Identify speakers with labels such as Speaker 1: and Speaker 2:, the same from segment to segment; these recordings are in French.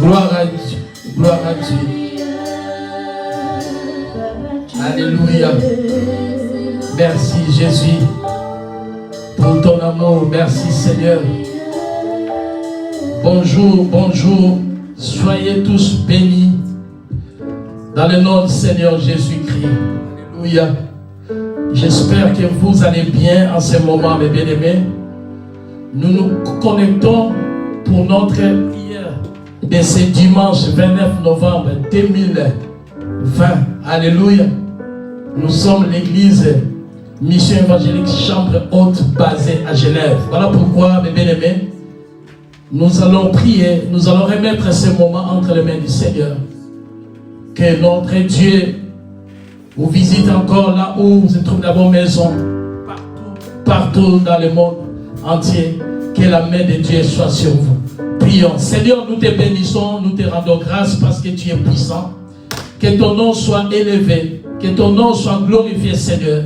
Speaker 1: Gloire à Dieu. Gloire à Dieu. Alléluia. Merci Jésus pour ton amour. Merci Seigneur. Bonjour, bonjour. Soyez tous bénis dans le nom du Seigneur Jésus-Christ. Alléluia. J'espère que vous allez bien en ce moment, mes bien-aimés. Nous nous connectons pour notre prière de ce dimanche 29 novembre 2020. Alléluia. Nous sommes l'église Mission évangélique Chambre Haute basée à Genève. Voilà pourquoi, mes bien-aimés, nous allons prier, nous allons remettre ce moment entre les mains du Seigneur. Que notre Dieu vous visite encore là où vous êtes dans vos maisons, partout dans le monde entier. Que la main de Dieu soit sur vous. Prions. Seigneur, nous te bénissons, nous te rendons grâce parce que tu es puissant. Que ton nom soit élevé, que ton nom soit glorifié, Seigneur.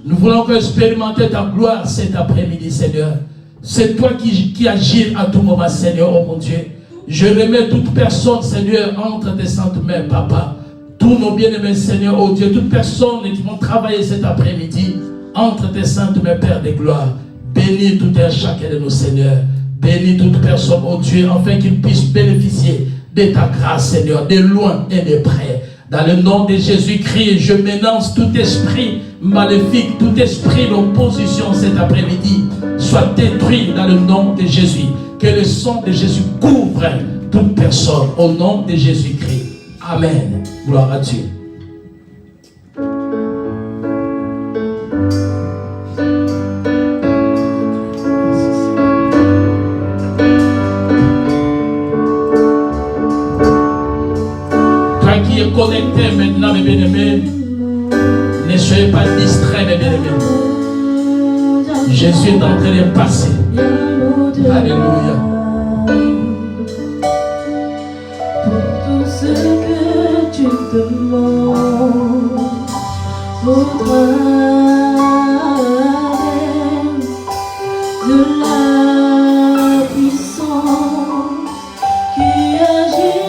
Speaker 1: Nous voulons expérimenter ta gloire cet après-midi, Seigneur. C'est toi qui agis à tout moment, Seigneur, oh mon Dieu. Je remets toute personne, Seigneur, entre tes saintes mains, Papa. Tous nos bien-aimés, Seigneur, oh Dieu, toutes personnes qui vont travailler cet après-midi, entre tes saintes mains, Père de gloire. Bénis tout un chacun de nos Seigneurs. Bénis toute personne, oh Dieu, afin qu'ils puissent bénéficier de ta grâce, Seigneur, de loin et de près. Dans le nom de Jésus-Christ, je ménage tout esprit maléfique, tout esprit d'opposition cet après-midi, soit détruit dans le nom de Jésus. Que le sang de Jésus couvre toute personne au nom de Jésus-Christ. Amen. Gloire à Dieu. Qui est connecté maintenant, mes bien-aimés, ne soyez pas distraits, mes bien-aimés. Jésus est en train de passer. Alléluia.
Speaker 2: Pour tout ce que tu demandes, faudra de la puissance qui agit.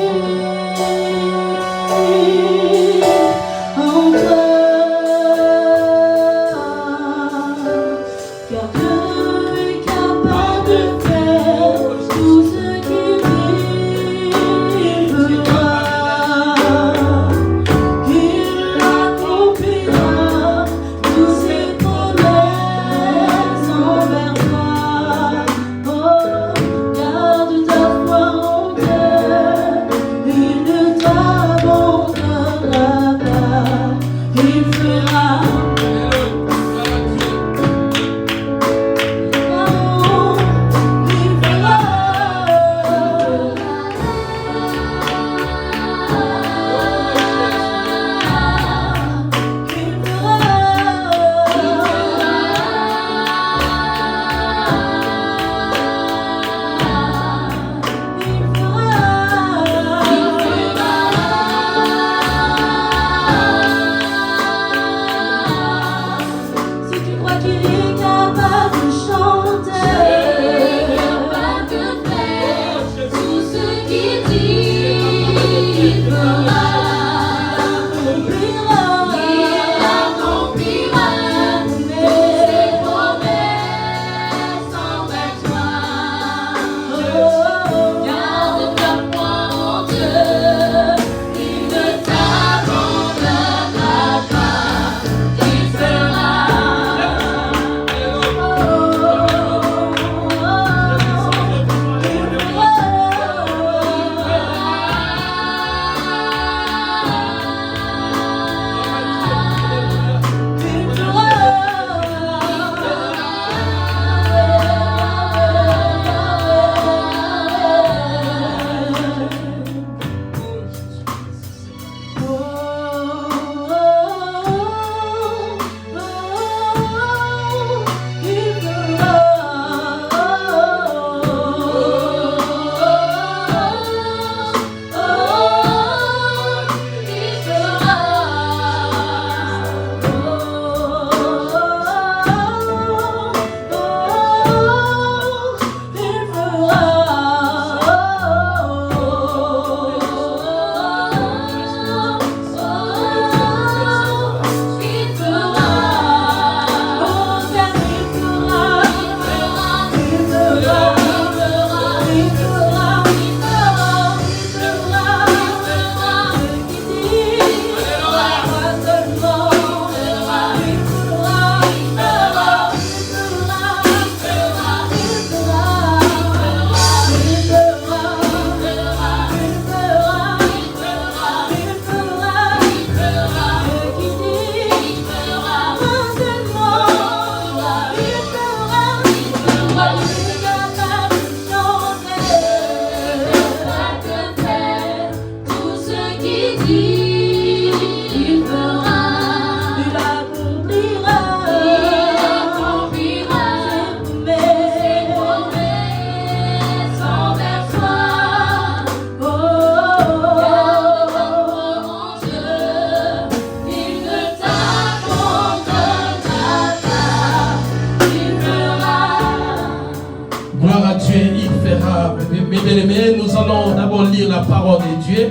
Speaker 1: d'abord lire la parole de Dieu.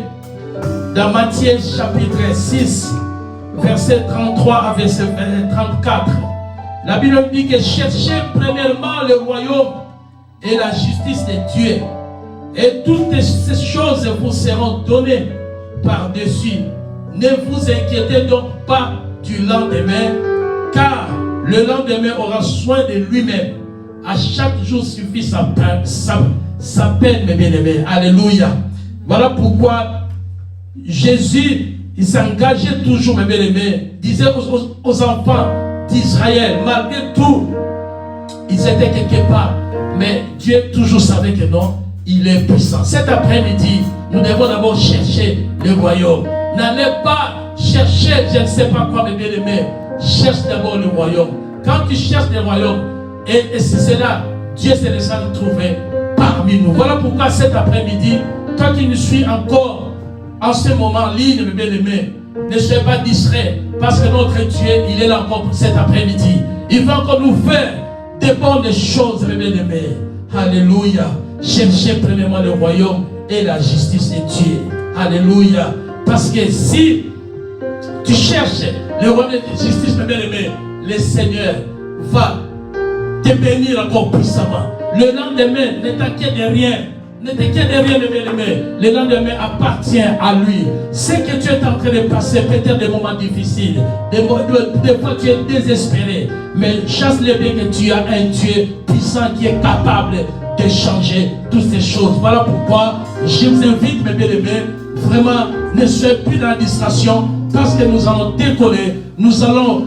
Speaker 1: Dans Matthieu chapitre 6, verset 33 à verset 34. La Bible dit que cherchez premièrement le royaume et la justice de Dieu. Et toutes ces choses vous seront données par-dessus. Ne vous inquiétez donc pas du lendemain, car le lendemain aura soin de lui-même. À chaque jour suffit sa peine, mes bien-aimés. Alléluia. Voilà pourquoi Jésus, il s'engageait toujours, mes bien-aimés, disait aux enfants d'Israël, malgré tout, ils étaient quelque part, mais Dieu toujours savait que non, il est puissant. Cet après-midi, nous devons d'abord chercher le royaume. N'allez pas chercher, je ne sais pas quoi, mes bien-aimés. Cherche d'abord le royaume. Quand tu cherches le royaume, et c'est là, Dieu se laissera nous trouver parmi nous. Voilà pourquoi cet après-midi, toi qui nous suis encore en ce moment en ligne, mes bien-aimés, ne soyez pas distrait, parce que notre Dieu, il est là encore cet après-midi. Il va encore nous faire des bonnes choses, mes bien-aimés. Alléluia. Cherchez premièrement le royaume et la justice de Dieu. Alléluia. Parce que si tu cherches le royaume et la justice, mes bien-aimés, le Seigneur va te bénir encore puissamment. Le lendemain, ne t'inquiète de rien. Ne t'inquiète de rien, mes bien-aimés. Le lendemain appartient à lui. Ce que tu es en train de passer, peut-être des moments difficiles. Des fois, tu es désespéré. Mais chasse-le bien que tu as un Dieu puissant qui est capable de changer toutes ces choses. Voilà pourquoi je vous invite, mes bien-aimés, vraiment, ne soyez plus dans la distraction, parce que nous allons décoller. Nous allons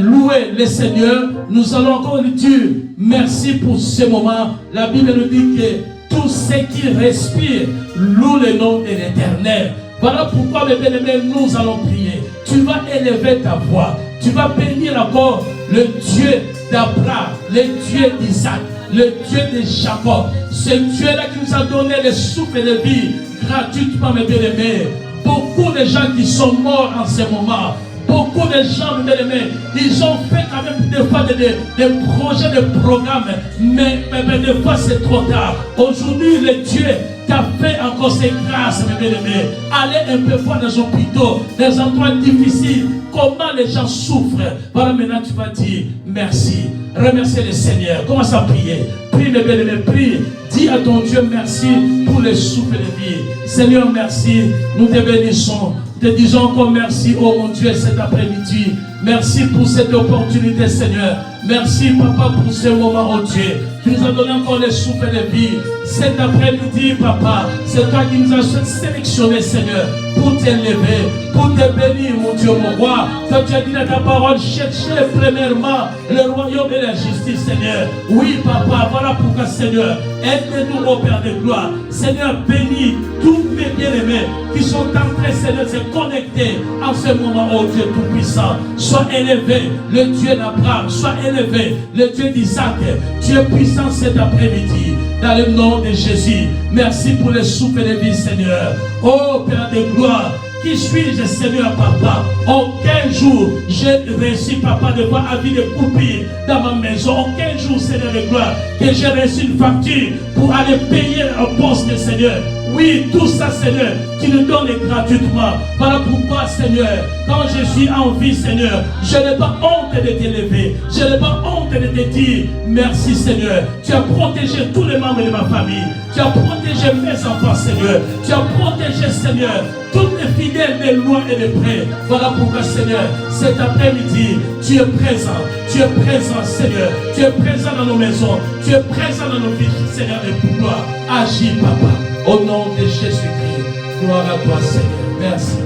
Speaker 1: louer le Seigneur. Nous allons encore lui dire merci pour ce moment. La Bible nous dit que tous ceux qui respirent louent le nom de l'Éternel. Voilà pourquoi, mes bien-aimés, nous allons prier. Tu vas élever ta voix. Tu vas bénir encore le Dieu d'Abraham, le Dieu d'Isaac, le Dieu de Jacob. Ce Dieu-là qui nous a donné le souffle de vie gratuitement, mes bien-aimés. Beaucoup de gens qui sont morts en ce moment. Beaucoup de gens, mes bien-aimés, ils ont fait quand même des fois des projets, des programmes, mais des fois c'est trop tard. Aujourd'hui, le Dieu t'a fait encore ses grâces, mes bien-aimés. Allez un peu voir dans les hôpitaux, des endroits difficiles, comment les gens souffrent. Voilà, maintenant tu vas dire merci. Remerciez le Seigneur. Commence à prier. Prie, mes bien-aimés, prie. Dis à ton Dieu merci pour le souffle de vie. Seigneur, merci. Nous te bénissons. Te disons encore merci, oh mon Dieu, cet après-midi. Merci pour cette opportunité, Seigneur. Merci, Papa, pour ce moment, oh Dieu. Tu nous as donné encore le souffle de vie. Cet après-midi, Papa, c'est toi qui nous as sélectionné, Seigneur, pour t'élever, pour te bénir, mon Dieu, mon roi. Toi, tu as dit dans ta parole, cherchez premièrement le royaume et la justice, Seigneur. Oui, Papa, voilà pourquoi, Seigneur, aide-nous, au Père de gloire. Seigneur, bénis tous mes bien-aimés qui sont en train, Seigneur, de se connecter en ce moment, oh Dieu tout-puissant. Sois élevé, le Dieu d'Abraham, sois élevé, le Dieu d'Isaac. Tu es puissant cet après-midi, dans le nom de Jésus. Merci pour le souffle de vie, Seigneur. Oh Père de gloire, qui suis-je, Seigneur, Papa? Aucun jour, j'ai réussi, Papa, de voir avis de coupure dans ma maison. Aucun jour, Seigneur de gloire, que j'ai reçu une facture pour aller payer un poste, Seigneur. Oui, tout ça, Seigneur, tu nous donnes gratuitement. Voilà pourquoi, Seigneur, quand je suis en vie, Seigneur, je n'ai pas honte de t'élever. Je n'ai pas honte de te dire merci, Seigneur. Tu as protégé tous les membres de ma famille. Tu as protégé mes enfants, Seigneur. Tu as protégé, Seigneur, toutes les fidèles des loin et des près. Voilà pourquoi, Seigneur, cet après-midi, tu es présent. Tu es présent, Seigneur. Tu es présent dans nos maisons. Tu es présent dans nos vies, Seigneur, et pour gloire. Agis, Papa. Au nom de Jésus-Christ, gloire à toi, Seigneur. Merci.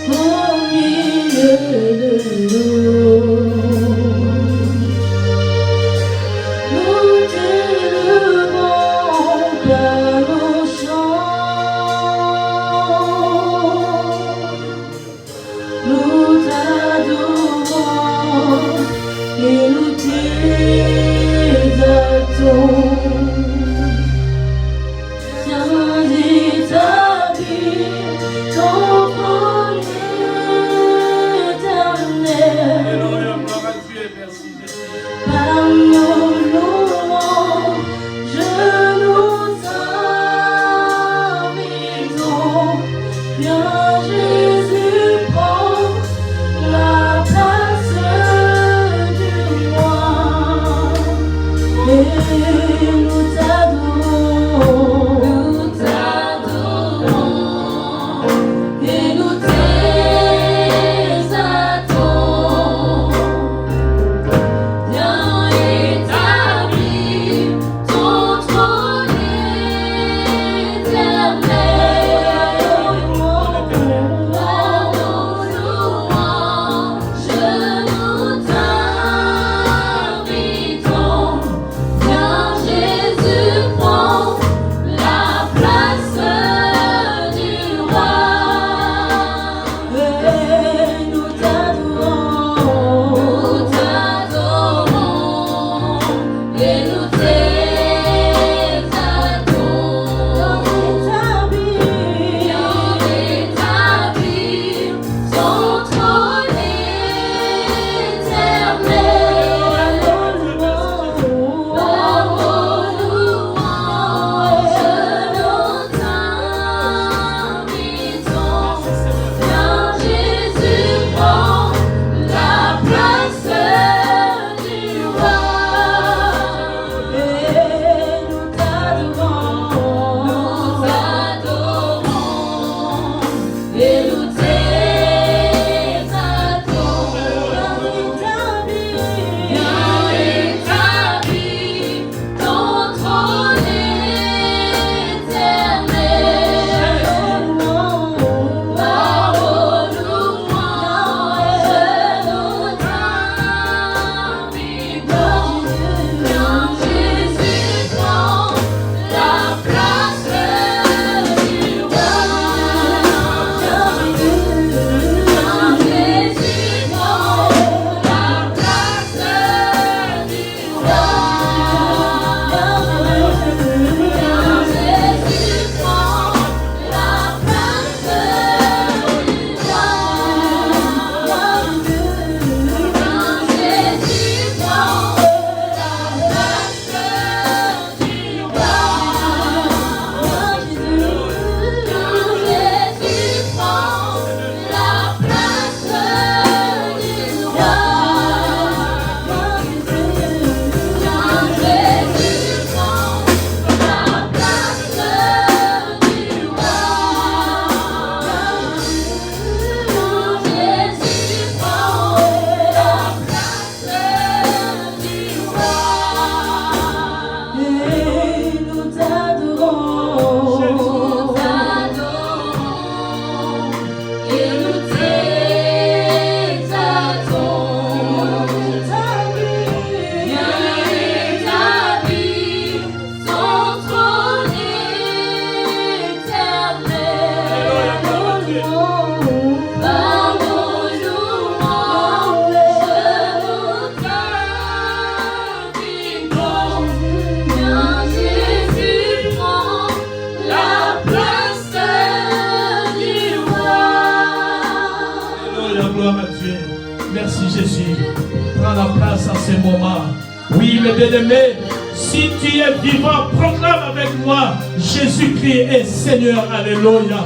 Speaker 2: Au milieu de l'eau.
Speaker 1: Merci Jésus.
Speaker 2: Par nos louanges, nous invitons. Viens Jésus, prends la place du roi. Et nous t'adorons, et nous t'exaltons. Viens établir ton trône éternel. Par nos louanges, nous t'invitons. Viens Jésus, prends la place du roi. Et nous t'adorons, et nous t'exaltons. Viens établir ton trône éternel. Par nos louanges, nous t'invitons. Viens Jésus, prends la place du roi. Et nous t'adorons, et nous t'exaltons. Viens établir ton trône éternel. Par nos louanges, nous t'invitons. Viens Jésus, prends la place du roi. Viens Jésus, prends la place du roi. Viens Jésus, prends la place du roi. Viens Jésus, prends
Speaker 1: Merci Jésus. Prends la place en ce moment. Oui, mes bien-aimés, si tu es vivant, proclame avec moi, Jésus-Christ est Seigneur. Alléluia.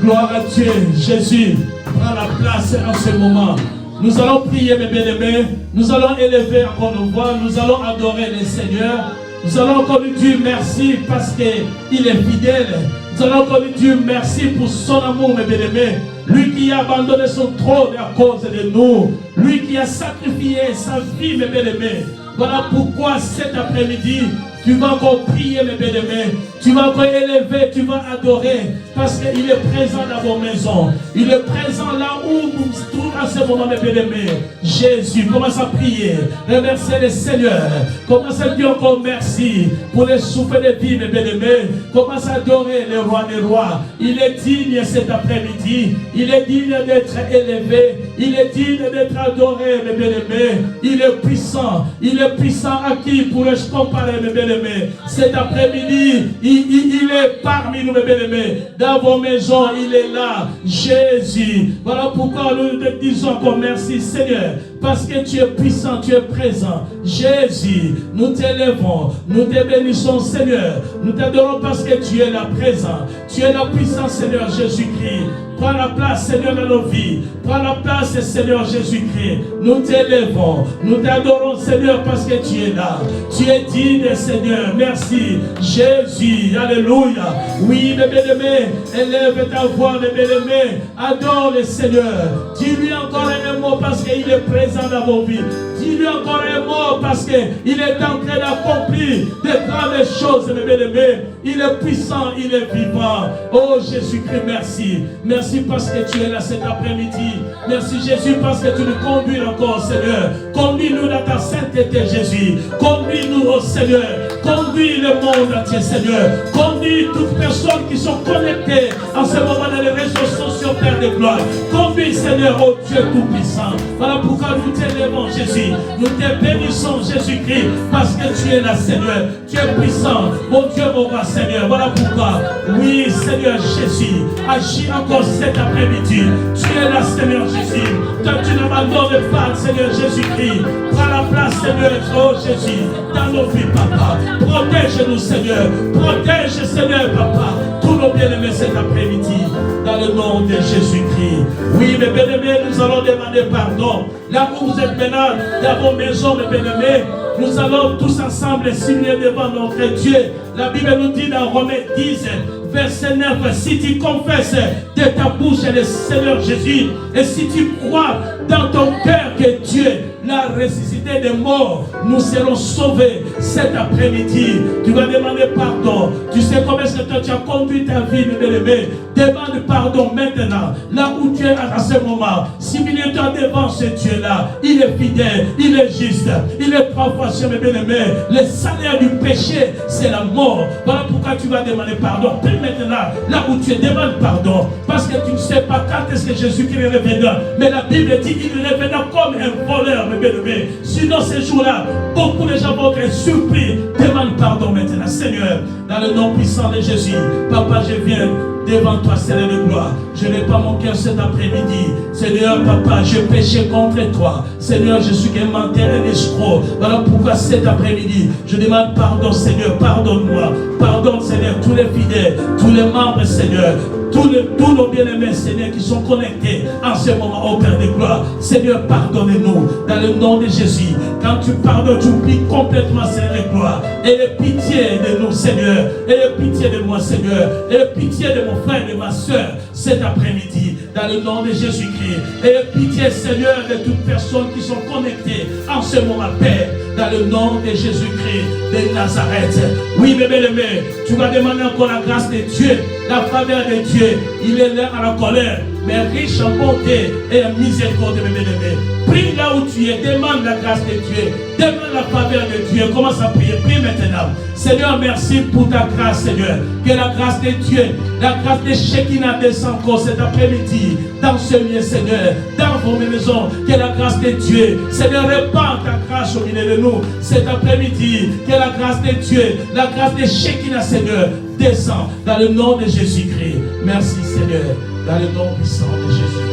Speaker 1: Gloire à Dieu. Jésus, prends la place en ce moment. Nous allons prier, mes bien-aimés. Nous allons élever encore nos voix. Nous allons adorer le Seigneur. Nous allons encore lui dire merci parce qu'il est fidèle. Nous allons encore lui dire merci pour son amour, mes bien-aimés. Lui qui a abandonné son trône à cause de nous. Lui qui a sacrifié sa vie, mes bien-aimés. Voilà pourquoi cet après-midi, tu vas encore prier, mes bien-aimés. Tu vas encore élever, tu vas adorer. Parce qu'il est présent dans vos maisons. Il est présent là où nous nous trouvons à ce moment, mes bien-aimés. Jésus, commence à prier. Remercier le Seigneur. Commence à dire encore merci pour les souffles de vie, mes bien-aimés. Commence à adorer le roi des rois. Il est digne cet après-midi. Il est digne d'être élevé. Il est digne d'être adoré, mes bien-aimés. Il est puissant. Il est puissant à qui pourrais-je comparer, mes bien-aimés? Cet après-midi, il est parmi nous, mes bien-aimés. Dans vos maisons, il est là. Jésus. Voilà pourquoi nous te disons encore merci, Seigneur. parce que tu es puissant, tu es présent. Jésus, nous t'élèvons, nous te bénissons, Seigneur. Nous t'adorons parce que tu es là présent. Tu es là puissant, Seigneur Jésus-Christ. Prends la place, Seigneur, dans nos vies. Prends la place, Seigneur Jésus-Christ. Nous t'élèvons, nous t'adorons, Seigneur, parce que tu es là. Tu es digne, Seigneur. Merci, Jésus. Alléluia. Oui, mes bien-aimés, élève ta voix, mes bien-aimés. Adore le Seigneur. Dis-lui encore un mot parce qu'il est présent dans vos vies. Dis-lui encore un mot parce qu'il est en train d'accomplir de grandes choses, mes bien-aimés. Il est puissant, il est vivant. Oh Jésus-Christ, merci. Merci parce que tu es là cet après-midi. Merci Jésus parce que tu nous conduis encore, Seigneur. Conduis-nous dans ta sainteté, Jésus. Conduis-nous, oh Seigneur. Conduis le monde entier, Seigneur. Conduis toutes les personnes qui sont connectées en ce moment dans les réseaux sociaux, Père de gloire. Conduis, Seigneur, oh Dieu Tout-Puissant. Voilà pourquoi nous t'élèvons, Jésus. Nous te bénissons, Jésus-Christ, parce que tu es là, Seigneur. Tu es puissant, mon Dieu, mon roi, Seigneur. Voilà pourquoi, oui, Seigneur Jésus, agis encore cet après-midi. Tu es là, Seigneur Jésus. Toi, tu n'abandonnes pas, Seigneur Jésus-Christ. Prends la place, Seigneur, oh Jésus, dans nos vies, Papa. Protège-nous, Seigneur. Protège, Seigneur, Papa. Tous nos bien-aimés cet après-midi, dans le nom de Jésus-Christ. Oui, mes bien-aimés, nous allons demander pardon. Là où vous êtes maintenant, dans vos maisons, mes bien-aimés, nous allons tous ensemble signer devant notre Dieu. La Bible nous dit dans Romains 10, verset 9, si tu confesses de ta bouche le Seigneur Jésus, et si tu crois dans ton cœur que Dieu l'a ressuscité des morts, nous serons sauvés cet après-midi. Tu vas demander pardon. Tu sais comment est-ce que toi tu as conduit ta vie, mes bien-aimés. Demande pardon maintenant. Là où tu es à ce moment, simuler-toi devant ce Dieu-là. Il est fidèle, il est juste, il est trois fois sur mes bien-aimés. Le salaire du péché, c'est la mort. Voilà pourquoi tu vas demander pardon. Puis maintenant, là où tu es, demande pardon. Parce que tu ne sais pas quand est-ce que Jésus-Christ est revenant. Mais la Bible dit qu'il est revenant comme un voleur, mes bien-aimés. Sinon, ces jours-là, beaucoup de gens vont être surpris. Demande pardon maintenant, Seigneur, dans le nom puissant de Jésus. Papa, je viens devant toi, Seigneur de gloire. Je n'ai pas mon cœur cet après-midi. Seigneur, Papa, je péché contre toi. Seigneur, je suis un menteur et un escroc. Voilà pourquoi cet après-midi, je demande pardon, Seigneur. Pardonne-moi. Pardonne, Seigneur, tous les fidèles, tous les membres, Seigneur. Tous nos bien-aimés, Seigneur, qui sont connectés en ce moment au Père de gloire. Seigneur, pardonne-nous dans le nom de Jésus. Quand tu pardonnes, tu oublies complètement, Seigneur de gloire. Et pitié de nous, Seigneur. Et pitié de moi, Seigneur. Et pitié de mon frère et de ma soeur cet après-midi, dans le nom de Jésus-Christ. Et pitié, Seigneur, de toutes personnes qui sont connectées en ce moment, Père, dans le nom de Jésus-Christ de Nazareth. Oui, mes bien-aimés, tu vas demander encore la grâce de Dieu, la faveur de Dieu. Il est là à la colère, mais riche en bonté et en miséricorde, mes bien-aimés. Prie là où tu es, demande la grâce de Dieu, demande la faveur de Dieu. Commence à prier, prie maintenant. Seigneur, merci pour ta grâce, Seigneur. Que la grâce de Dieu, la grâce de Shekinah descend encore cet après-midi dans ce lieu, Seigneur, dans vos maisons. Que la grâce de Dieu, Seigneur, répand ta grâce au milieu de nous cet après-midi. Que la grâce de Dieu, la grâce de Shekinah, Seigneur, descend dans le nom de Jésus-Christ. Merci, Seigneur, dans le nom puissant de Jésus.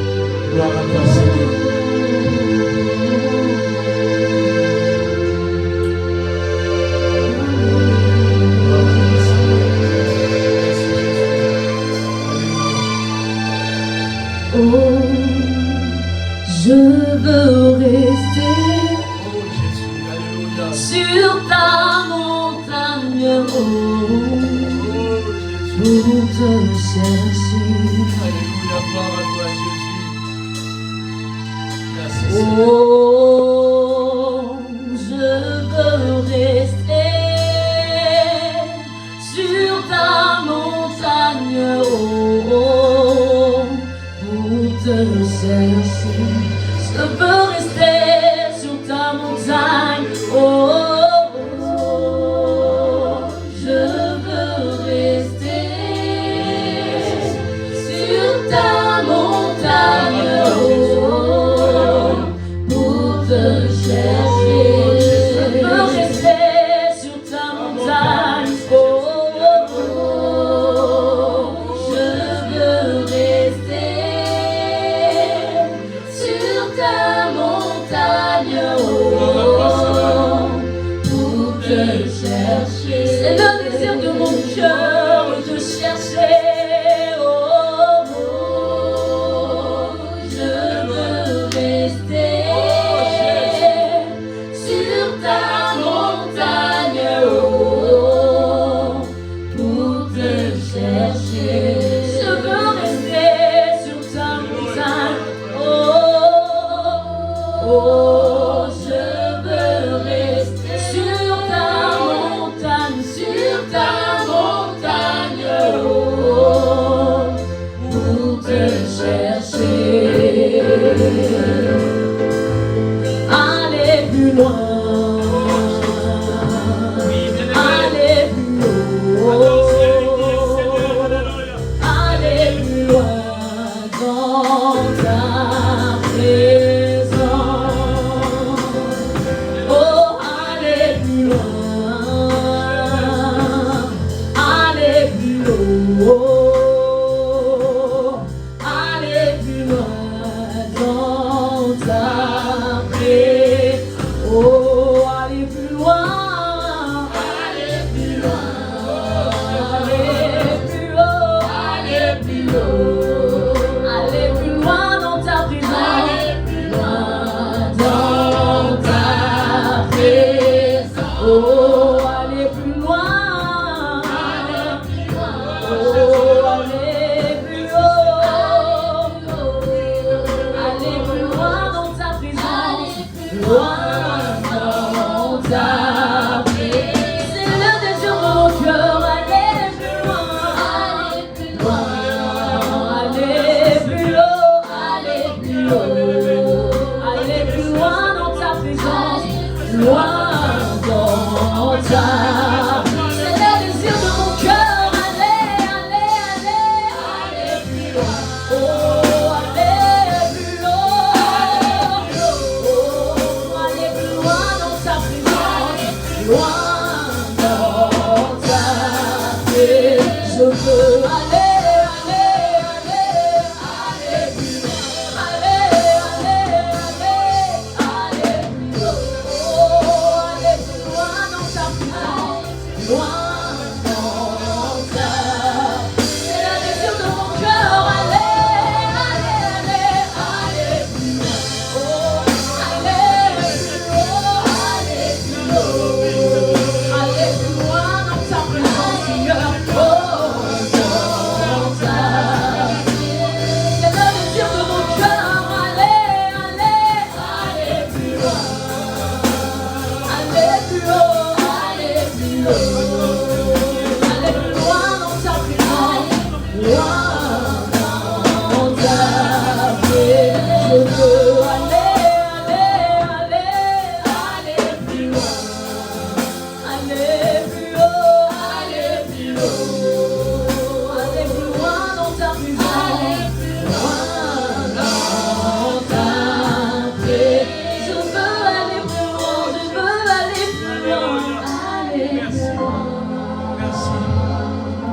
Speaker 1: Gloire à toi, Seigneur.
Speaker 2: Oh, je veux rester sur ta montagne, pour te chercher.
Speaker 1: Alléluia, gloire à toi, Jésus. Merci,
Speaker 2: Oh, je veux rester sur ta montagne, pour te chercher. Je veux rester sur ta montagne, je veux rester sur ta montagne, pour te chercher. Je veux rester sur ta montagne, je veux rester sur ta montagne.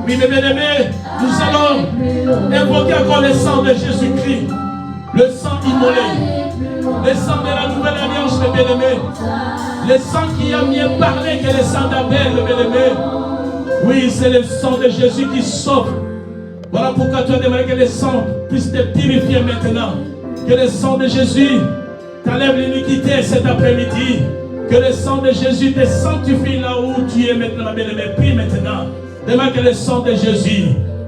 Speaker 1: Oui, mes bien-aimés, nous allons invoquer encore le sang de Jésus-Christ, le sang immolé, le sang de la nouvelle alliance, mes bien-aimés, le sang qui a mieux parlé que le sang d'Abel, mes bien-aimés. Oui, c'est le sang de Jésus qui sauve. Voilà pourquoi tu as demandé que le sang puisse te purifier maintenant. Que le sang de Jésus t'enlève l'iniquité cet après-midi. Que le sang de Jésus te sanctifie là où tu es maintenant, ma bien-aimée. Prie maintenant. Demande que le sang de Jésus,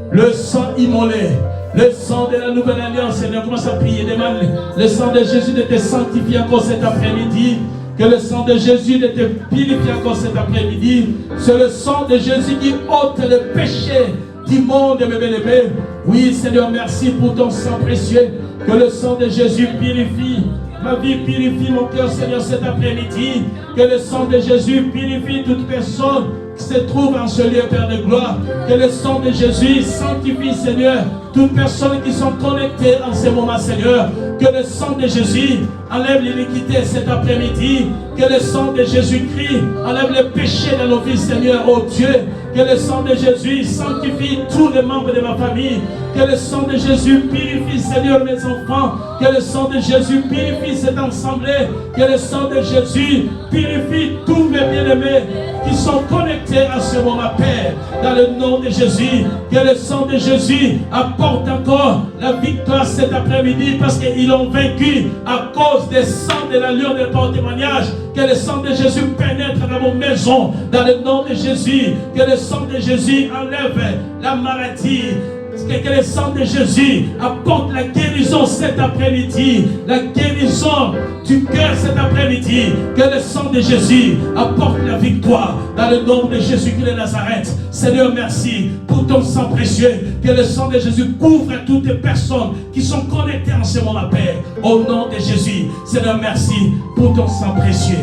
Speaker 1: le sang immolé, le sang de la nouvelle alliance, Seigneur, commence à prier. Demande le sang de Jésus de te sanctifier encore cet après-midi. Que le sang de Jésus de te purifier encore cet après-midi. C'est le sang de Jésus qui ôte le péché du monde, mes bien-aimés. Oui, Seigneur, merci pour ton sang précieux. Que le sang de Jésus purifie ma vie, purifie mon cœur, Seigneur, cet après-midi. Que le sang de Jésus purifie toute personne qui se trouve en ce lieu, Père de gloire. Que le sang de Jésus sanctifie, Seigneur, toutes personnes qui sont connectées en ce moment, Seigneur. Que le sang de Jésus enlève l'iniquité cet après-midi. Que le sang de Jésus-Christ enlève le péché dans nos vies, Seigneur, oh Dieu. Que le sang de Jésus sanctifie tous les membres de ma famille. Que le sang de Jésus purifie, Seigneur, mes enfants. Que le sang de Jésus purifie cette assemblée. Que le sang de Jésus purifie tous mes bien-aimés qui sont connectés à ce moment, Père. Dans le nom de Jésus, que le sang de Jésus apporte encore la victoire cet après-midi parce qu'ils l'ont vaincu à cause des sangs de la lion de porte-témoignage. Que le sang de Jésus pénètre dans vos maisons. Dans le nom de Jésus, que le sang de Jésus enlève la maladie. Que le sang de Jésus apporte la guérison cet après-midi, la guérison du cœur cet après-midi. Que le sang de Jésus apporte la victoire dans le nom de Jésus-Christ de Nazareth. Seigneur, merci pour ton sang précieux. Que le sang de Jésus couvre toutes les personnes qui sont connectées en ce moment, Père. Au nom de Jésus, Seigneur, merci pour ton sang précieux.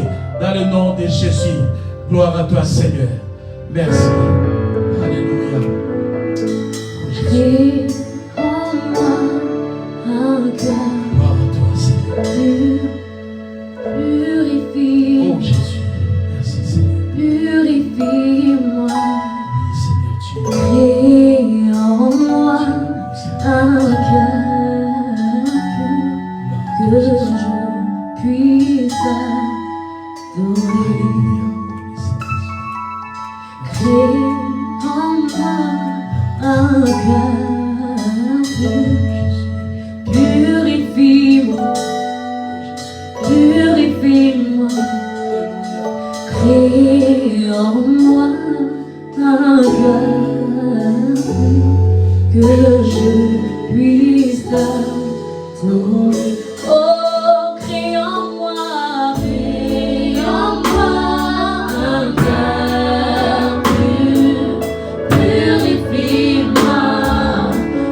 Speaker 1: Dans le nom de Jésus. Gloire à toi, Seigneur. Merci. Alléluia.
Speaker 2: Crée en moi un cœur
Speaker 1: Gloire à toi, Seigneur.
Speaker 2: pur, purifie,
Speaker 1: Oh Jésus. Merci, Seigneur.
Speaker 2: purifie-moi.
Speaker 1: Oui, Seigneur, tu es.
Speaker 2: Crée en moi un cœur pur, que je puisse adorer. Crée en moi un cœur pur, purifie-moi, purifie-moi. Crée en moi un cœur pur, que je puisse t'adorer. Oh, crée en moi un cœur pur, purifie-moi,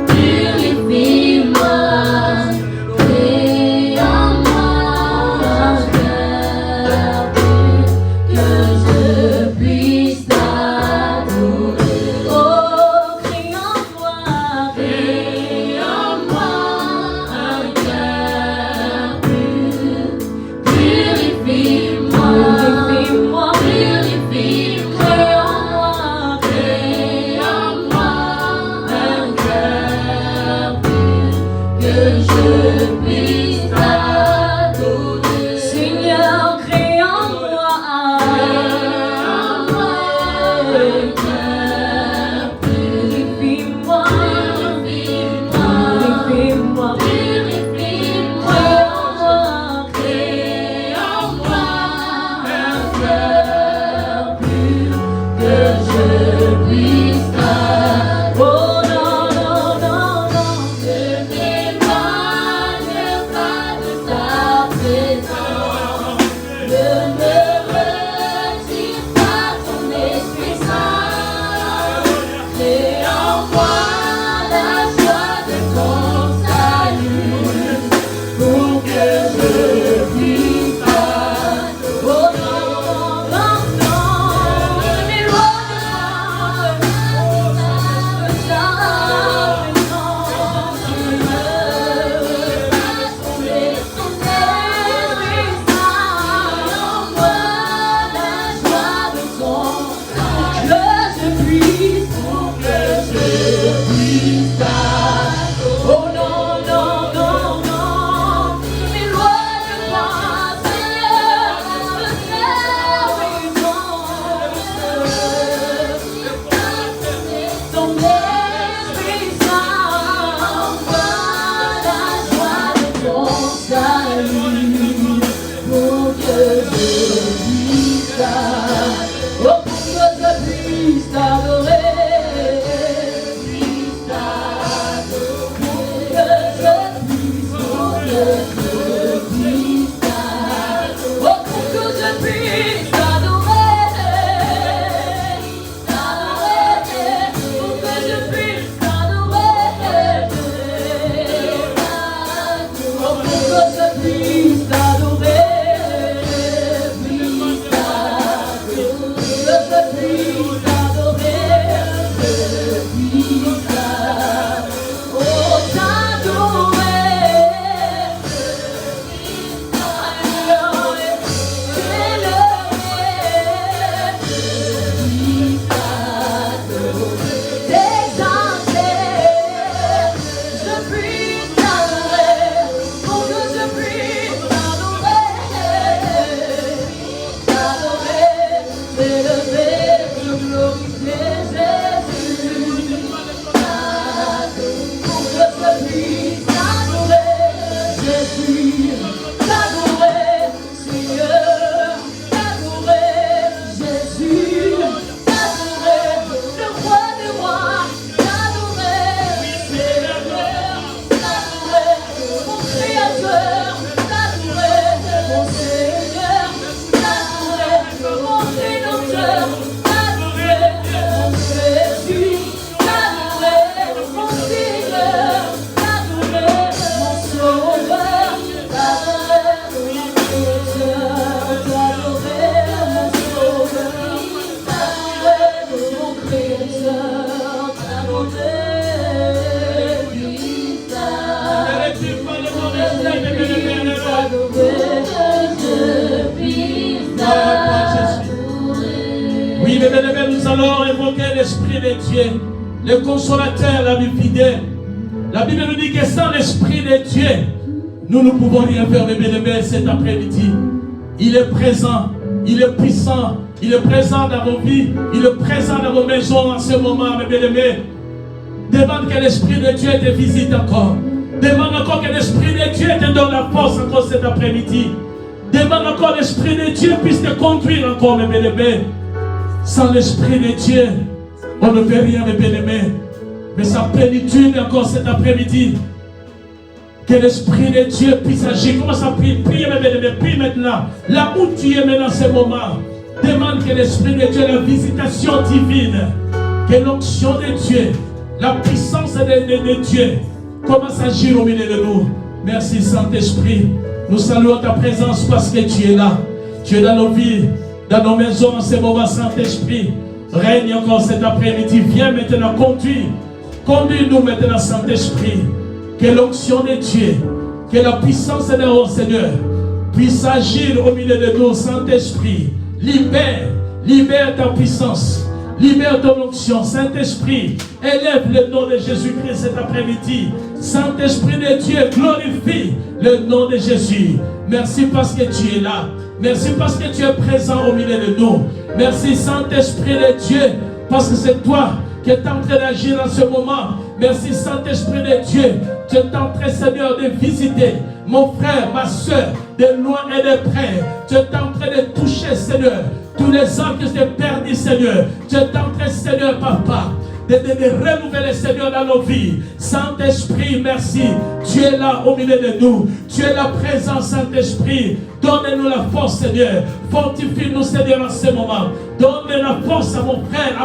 Speaker 2: purifie-moi. Crée en moi un cœur pur, que je puisse t'adorer. Oh, crée en moi un cœur pur, purifie-moi, purifie-moi, purifie-moi. Crée en moi un cœur pur, que je puisse t'adorer. Seigneur, crée en moi un cœur pur, purifie-moi, purifie-moi, purifie-moi. Crée en moi un cœur pur, que je puisse t'adorer. Oh non, non, non, non, ne m'éloigne pas de ta présence, ne me retire pas ton Esprit Saint. Crée en moi la joie de ton salut, pour que je puisse t'adorer. Oh non, non, non, ne m'éloigne pas de ta présence, ne me fasse tomber ton Esprit Saint. En moi la joie de ton salut, pour que je puisse t'adorer. Oh non, non, non, non, ne m'éloigne pas, Seigneur, de ta présence. Ton Esprit Saint, en moi la joie de ton salut, pour que je puisse t'adorer. Oh, pour que je puisse t'adorer, puisse t'adorer. Pour que je puisse t'adorer. Oh, pour que je puisse t'adorer, pour que je puisse t'adorer. Oh, pour que je puisse t'adorer, puisse Créateur,
Speaker 1: mes bien-aimés, nous allons évoquer l'Esprit de Dieu, le consolateur, la vie fidèle. La Bible nous dit que sans l'Esprit de Dieu, nous ne pouvons rien faire, mes bien-aimés, cet après-midi. Il est présent, il est puissant, il est présent dans vos vies, il est présent dans vos maisons en ce moment, mes bien-aimés. Demande que l'Esprit de Dieu te visite encore. Demande encore que l'Esprit de Dieu te donne la force encore cet après-midi. Demande encore que l'Esprit de Dieu puisse te conduire encore, mes bien-aimés. Sans l'Esprit de Dieu, on ne fait rien, mes bien-aimés. Mais sa plénitude encore cet après-midi. Que l'Esprit de Dieu puisse agir. Commence à prier, priez, mes bien-aimés, prie maintenant. Là où tu es maintenant, ce moment, demande que l'Esprit de Dieu, la visitation divine, que l'onction de Dieu, la puissance de Dieu, commence à agir au milieu de nous. Merci Saint-Esprit. Nous saluons ta présence parce que tu es là. Tu es dans nos vies, dans nos maisons en ce moment, Saint-Esprit. Règne encore cet après-midi. Viens maintenant, conduis-nous maintenant, Saint-Esprit. Que l'onction de Dieu, que la puissance de notre Seigneur puisse agir au milieu de nous, Saint-Esprit. Libère ta puissance. Libère ton onction, Saint-Esprit. Élève le nom de Jésus-Christ cet après-midi. Saint-Esprit de Dieu, glorifie le nom de Jésus. Merci parce que tu es là. Merci parce que tu es présent au milieu de nous. Merci Saint-Esprit de Dieu, parce que c'est toi qui es en train d'agir en ce moment. Merci Saint-Esprit de Dieu. Tu es en train, Seigneur, de visiter mon frère, ma soeur, de loin et de près. Tu es en train de toucher, Seigneur, tous les âmes qui se perdent, Seigneur. Tu es en train, Seigneur, Papa, de renouveler, Seigneur, dans nos vies. Saint-Esprit, merci. Tu es là au milieu de nous. Tu es la présence, Saint-Esprit. Donne-nous la force, Seigneur. Fortifie-nous, Seigneur, en ce moment. Donne la force à mon frère,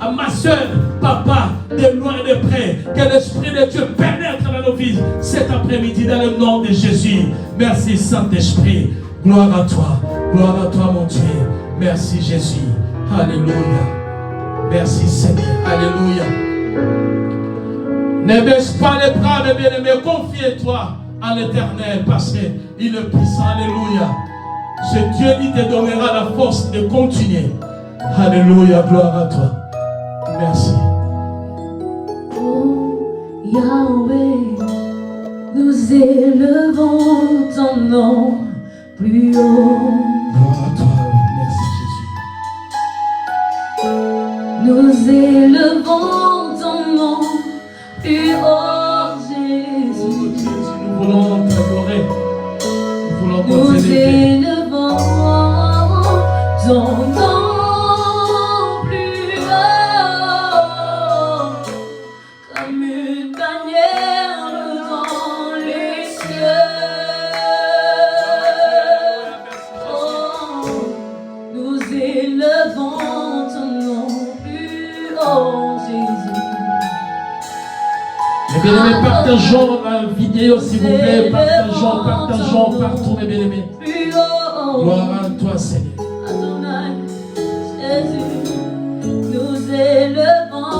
Speaker 1: à ma soeur, Papa, de loin et de près. Que l'Esprit de Dieu pénètre dans nos vies cet après-midi, dans le nom de Jésus. Merci, Saint-Esprit. Gloire à toi, mon Dieu. Merci, Jésus. Alléluia. Merci, Seigneur. Alléluia. Ne baisse pas les bras, mes bien-aimés. Confie-toi à l'Éternel parce qu'il est puissant. Alléluia. Ce Dieu, il te donnera la force de continuer. Alléluia. Gloire à toi. Merci.
Speaker 2: Oh Yahweh, nous élevons ton nom plus haut.
Speaker 1: Gloire à toi. Merci, Jésus.
Speaker 2: Nous élevons ton nom plus haut, Jésus.
Speaker 1: Nous voulons t'adorer. Nous voulons
Speaker 2: Nous
Speaker 1: t'élever.
Speaker 2: élevons ton nom plus haut, comme une bannière dans les cieux. Oh, nous élevons ton nom plus haut, Jésus.
Speaker 1: Mes bien-aimés, partageons la vidéo s'il vous plaît. Partageons partout, mes bien-aimés.
Speaker 2: Plus haut.
Speaker 1: Gloire à toi, Seigneur.
Speaker 2: Adonai, Jésus, nous élevons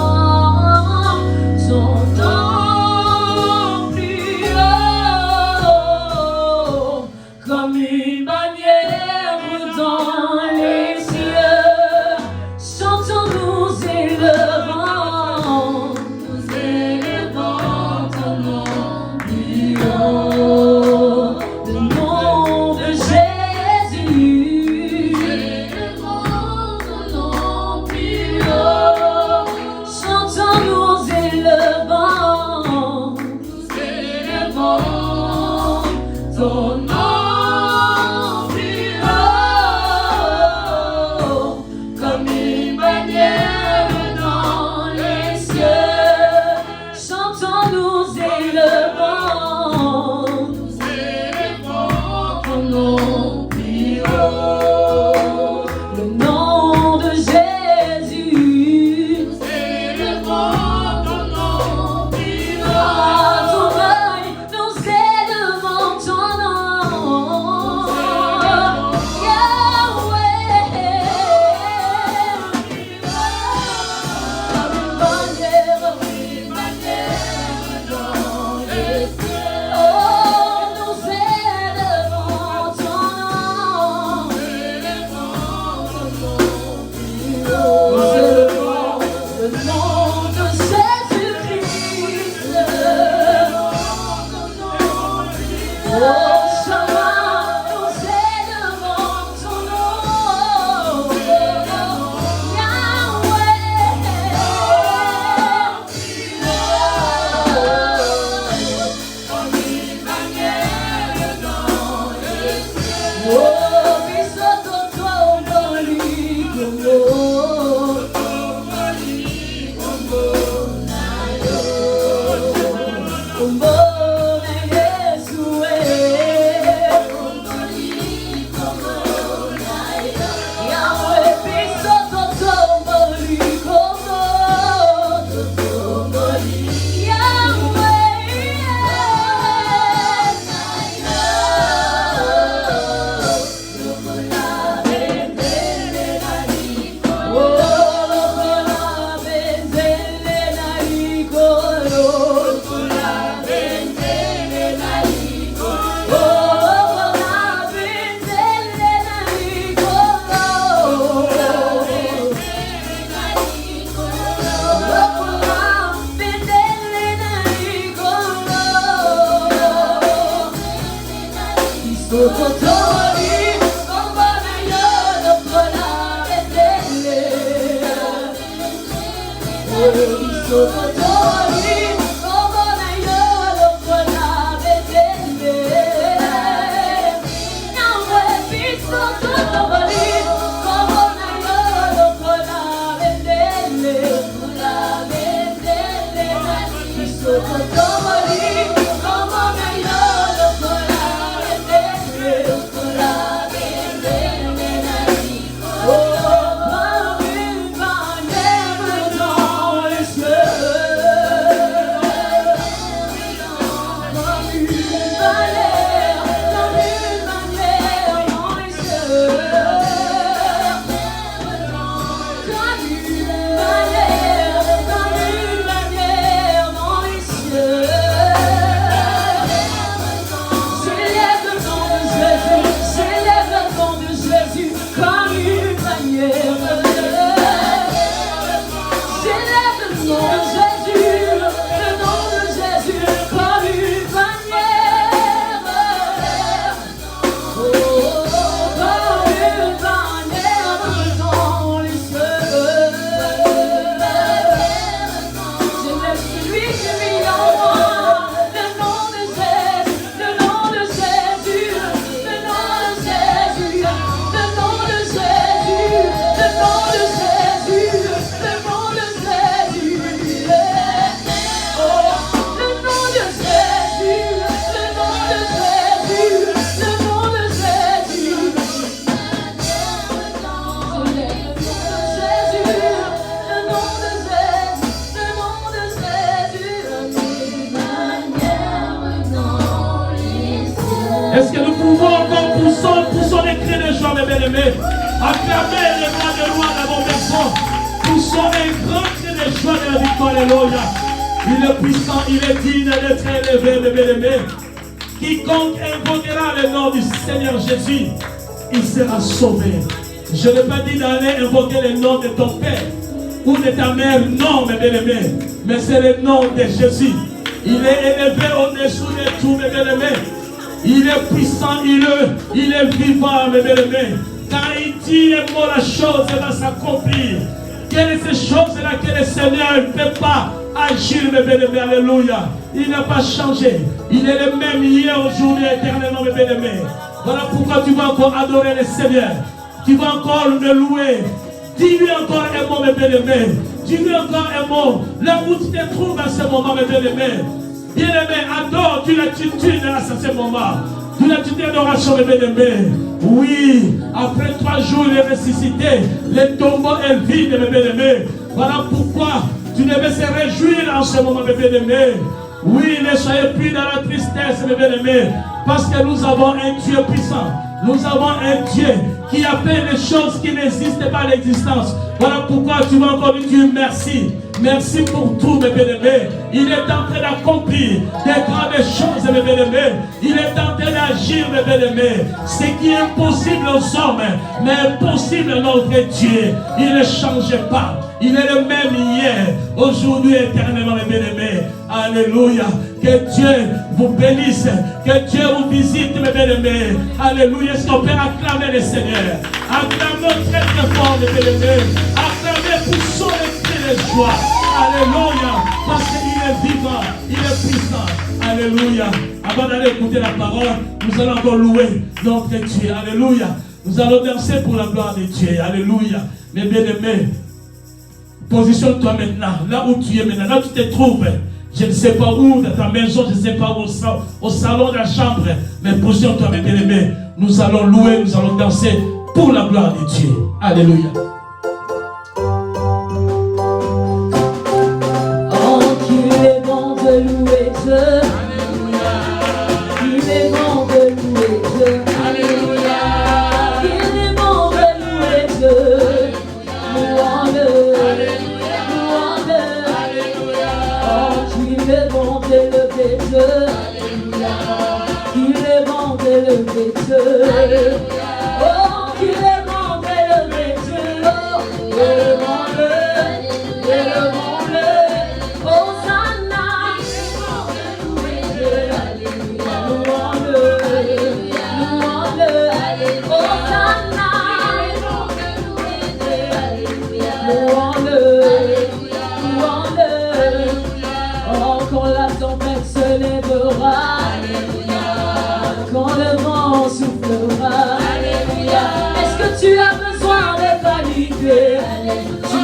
Speaker 2: son nom plus haut, comme une bannière dans les cieux. Chantons, nous élevons ton nom plus haut, le nom de Jésus.
Speaker 1: Est-ce que nous pouvons encore poussons les cris de joie, mes bien-aimés? Acclamez le roi de roi dans vos maisons. Poussons les grands cris de joie de la victoire, alléluia. Il est puissant, il est digne d'être élevé, mes bien-aimés. Quiconque invoquera le nom du Seigneur Jésus, il sera sauvé. Je n'ai pas dit d'aller invoquer le nom de ton père ou de ta mère, non, mes bien-aimés, mais c'est le nom de Jésus. Il est élevé au-dessous de tout, mes bien-aimés. Il est puissant, il est vivant, mes bien-aimés. Quand il dit un mot, la chose va s'accomplir. Quelle est cette chose-là que le Seigneur ne peut pas agir, mes bien-aimés? Alléluia. Il n'a pas changé. Il est le même hier, aujourd'hui, éternellement, mes bien-aimés. Voilà pourquoi tu vas encore adorer le Seigneur. Tu vas encore le louer. Dis-lui encore un mot, mes bien-aimés. Dis-lui encore un mot. Là où tu te trouves à ce moment, mes bien-aimés. Bien-aimé, adore d'une attitude à ce moment. D'une attitude d'adoration, mes bien-aimés. Oui, après 3 jours, il est ressuscité. Le tombeau est vide, mes bien-aimés. Voilà pourquoi tu devais se réjouir en ce moment, mes bien-aimés. Oui, ne soyez plus dans la tristesse, mes bien-aimés. Parce que nous avons un Dieu puissant. Nous avons un Dieu qui appelle les choses qui n'existent pas à l'existence. Voilà pourquoi tu vas encore lui dire merci. Merci pour tout, mes bien-aimés. Il est en train d'accomplir des grandes choses, mes bien-aimés. Il est en train d'agir, mes bien-aimés. Ce qui est impossible aux hommes, mais impossible à notre Dieu. Il ne change pas. Il est le même hier, aujourd'hui, éternellement, mes bien-aimés. Alléluia. Que Dieu vous bénisse. Que Dieu vous visite, mes bien-aimés. Alléluia. Est-ce qu'on peut acclamer le Seigneur? Acclamons très très fort, mes bien-aimés. Acclamez pour son esprit de joie. Alléluia. Parce qu'il est vivant. Il est puissant. Alléluia. Avant d'aller écouter la parole, nous allons encore louer notre Dieu. Alléluia. Nous allons danser pour la gloire de Dieu. Alléluia. Mes bien-aimés, positionne-toi maintenant. Là où tu es maintenant. Là où tu te trouves. Je ne sais pas où, dans ta maison, je ne sais pas où, au salon de la chambre. Mais positionne-toi, mes bien-aimés. Nous allons louer, nous allons danser pour la gloire de Dieu. Alléluia.
Speaker 2: Oh, qu'il est bon de louer Dieu. Alléluia. Il est bon de louer Dieu. Alléluia. Il est bon de louer Dieu. Louons-le. Alléluia. Louons-le. Alléluia. Oh, qu'il est bon de lever Dieu. Alléluia. Il est bon de lever Dieu. Alléluia. Oh, qu'il est bon de lever Dieu.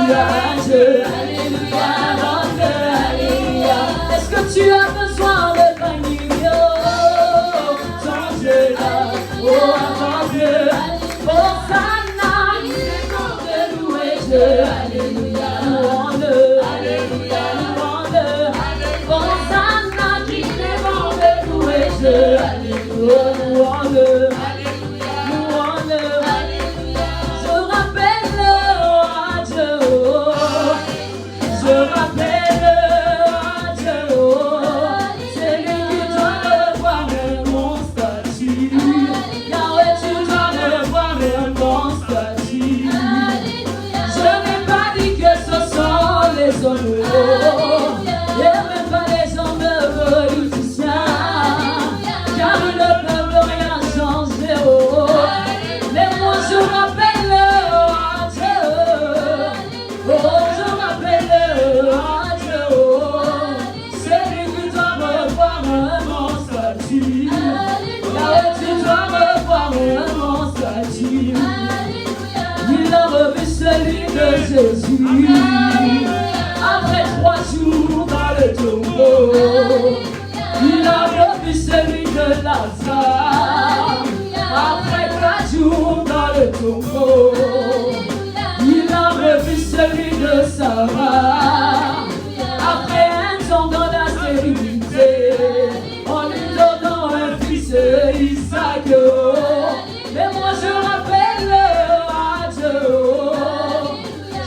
Speaker 2: alléluia, Dieu, alléluia, mon Dieu, alléluia. Est-ce que tu as besoin de panier? Oh, ton Dieu là, oh, mon Dieu, Hosanna, il est bon de louer Dieu, alléluia, louons-le, alléluia, louons-le, Hosanna, qu'il est bon de louer Dieu, alléluia, louons-le, louons-le, je rappelle à Dieu, je rappelle à Dieu, c'est lui qui doit revoir mon statut, Yahweh, tu dois revoir mon statut. Je n'ai pas dit que ce sont les hommes, et même pas les hommes politiciens, car ils ne peuvent rien changer. Mais moi je rappelle à Dieu, je rappelle à Dieu, c'est lui qui doit revoir mon statut. Là tu dois revoir mon statut. Il a revu celui de Jésus après 3 jours dans le tombeau. Il a revu celui de Lazare après 4 jours dans le tombeau. Il a revu celui de Sarah après 1 ans dans la stérilité, en lui donnant un fils Isaac. Mais moi je rappelle à Dieu,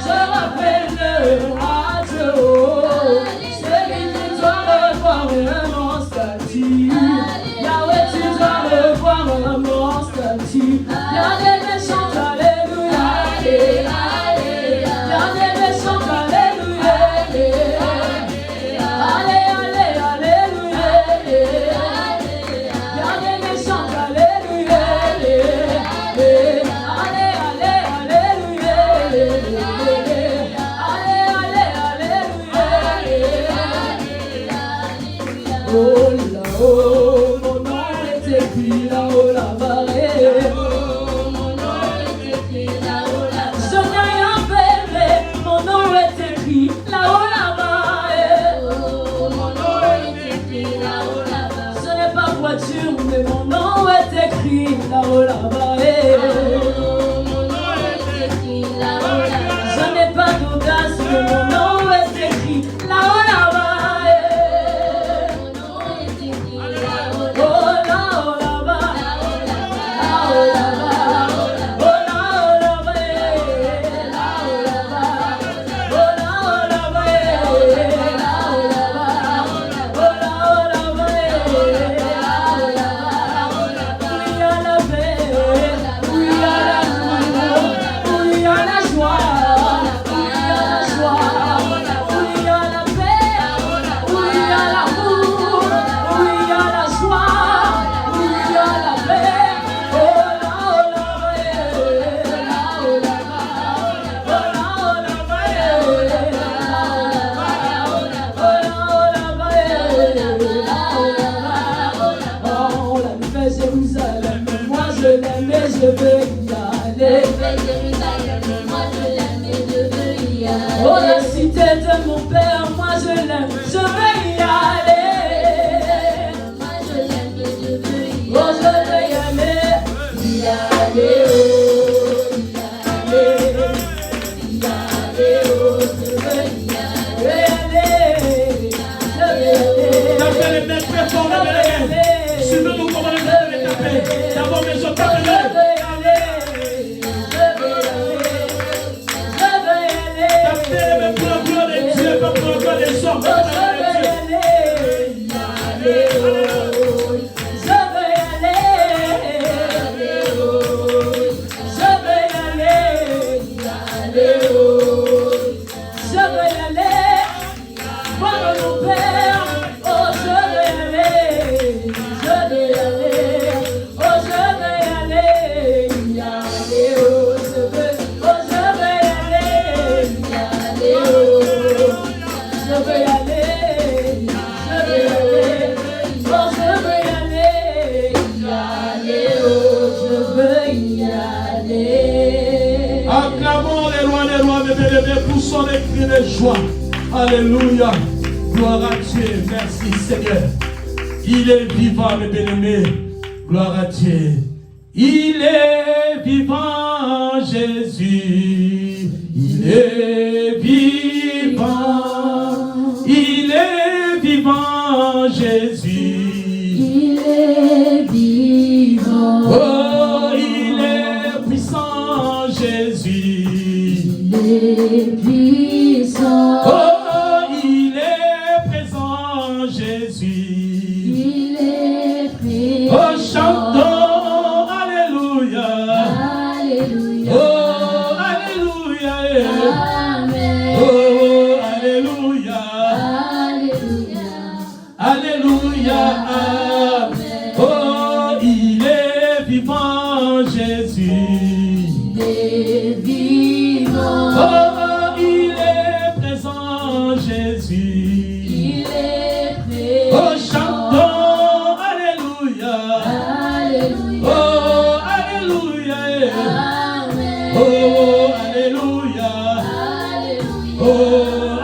Speaker 2: je rappelle à Dieu, celui qui doit revoir mon statut. Yahweh, tu dois revoir mon statut. Y'a des méchants, alléluia, alléluia. Y'a des méchants, alléluia, alléluia, alléluia. Y'a des méchants, alléluia, oh là, oh, mon nom est écrit là-haut, là-bas. Oh, mon nom est écrit là-haut, là-bas. Je n'ai rien fait, mon nom est écrit là-haut, là-bas. Oh, mon nom est écrit là-haut, là-bas. Ce n'est pas voiture, mais mon nom est écrit là-haut, là-bas. Oh, mon nom est écrit là-haut, là-bas. Je n'ai pas d'audace, mais mon nom est écrit là-haut, là-bas. Jérusalem, moi je l'aime et je veux y aller. Jérusalem, moi je l'aime et je veux y aller. Oh, la cité de mon père, moi je l'aime, je veux y aller. Moi je l'aime et je veux y aller. Oh, je veux y aller, y aller, oh, y aller, y aller, oh, je veux y aller, je veux y aller.
Speaker 1: Tapez les mains très fort, suivez-nous comment les mains les taper. D'abord les autres, tapez-les. Tapez les mains pour la gloire de Dieu, pas pour la gloire des hommes. Acclamons les rois acclamez-le, mes bien-aimés, pour son écrit de joie. Alléluia. Gloire à Dieu. Merci Seigneur. Il est vivant, mes bien-aimés. Gloire à Dieu. Il est vivant, Jésus. Il est vivant. Il est vivant, Jésus.
Speaker 2: Il est vivant.
Speaker 1: Oh, il est puissant, Jésus.
Speaker 2: Il est puissant.
Speaker 1: Oh, il est présent, Jésus.
Speaker 2: Il est présent.
Speaker 1: Oh, chantons, alléluia.
Speaker 2: Alléluia.
Speaker 1: Oh, alléluia.
Speaker 2: Amen.
Speaker 1: Oh, alléluia.
Speaker 2: Alléluia.
Speaker 1: Alléluia.
Speaker 2: Amen.
Speaker 1: Oh, il est vivant, Jésus.
Speaker 2: Il est vivant.
Speaker 1: Oh, il est présent, Jésus.
Speaker 2: Il est
Speaker 1: Oh,
Speaker 2: présent.
Speaker 1: chantons, alléluia.
Speaker 2: Alléluia.
Speaker 1: Oh, alléluia.
Speaker 2: Amen.
Speaker 1: Oh, alléluia.
Speaker 2: Alléluia.
Speaker 1: Oh,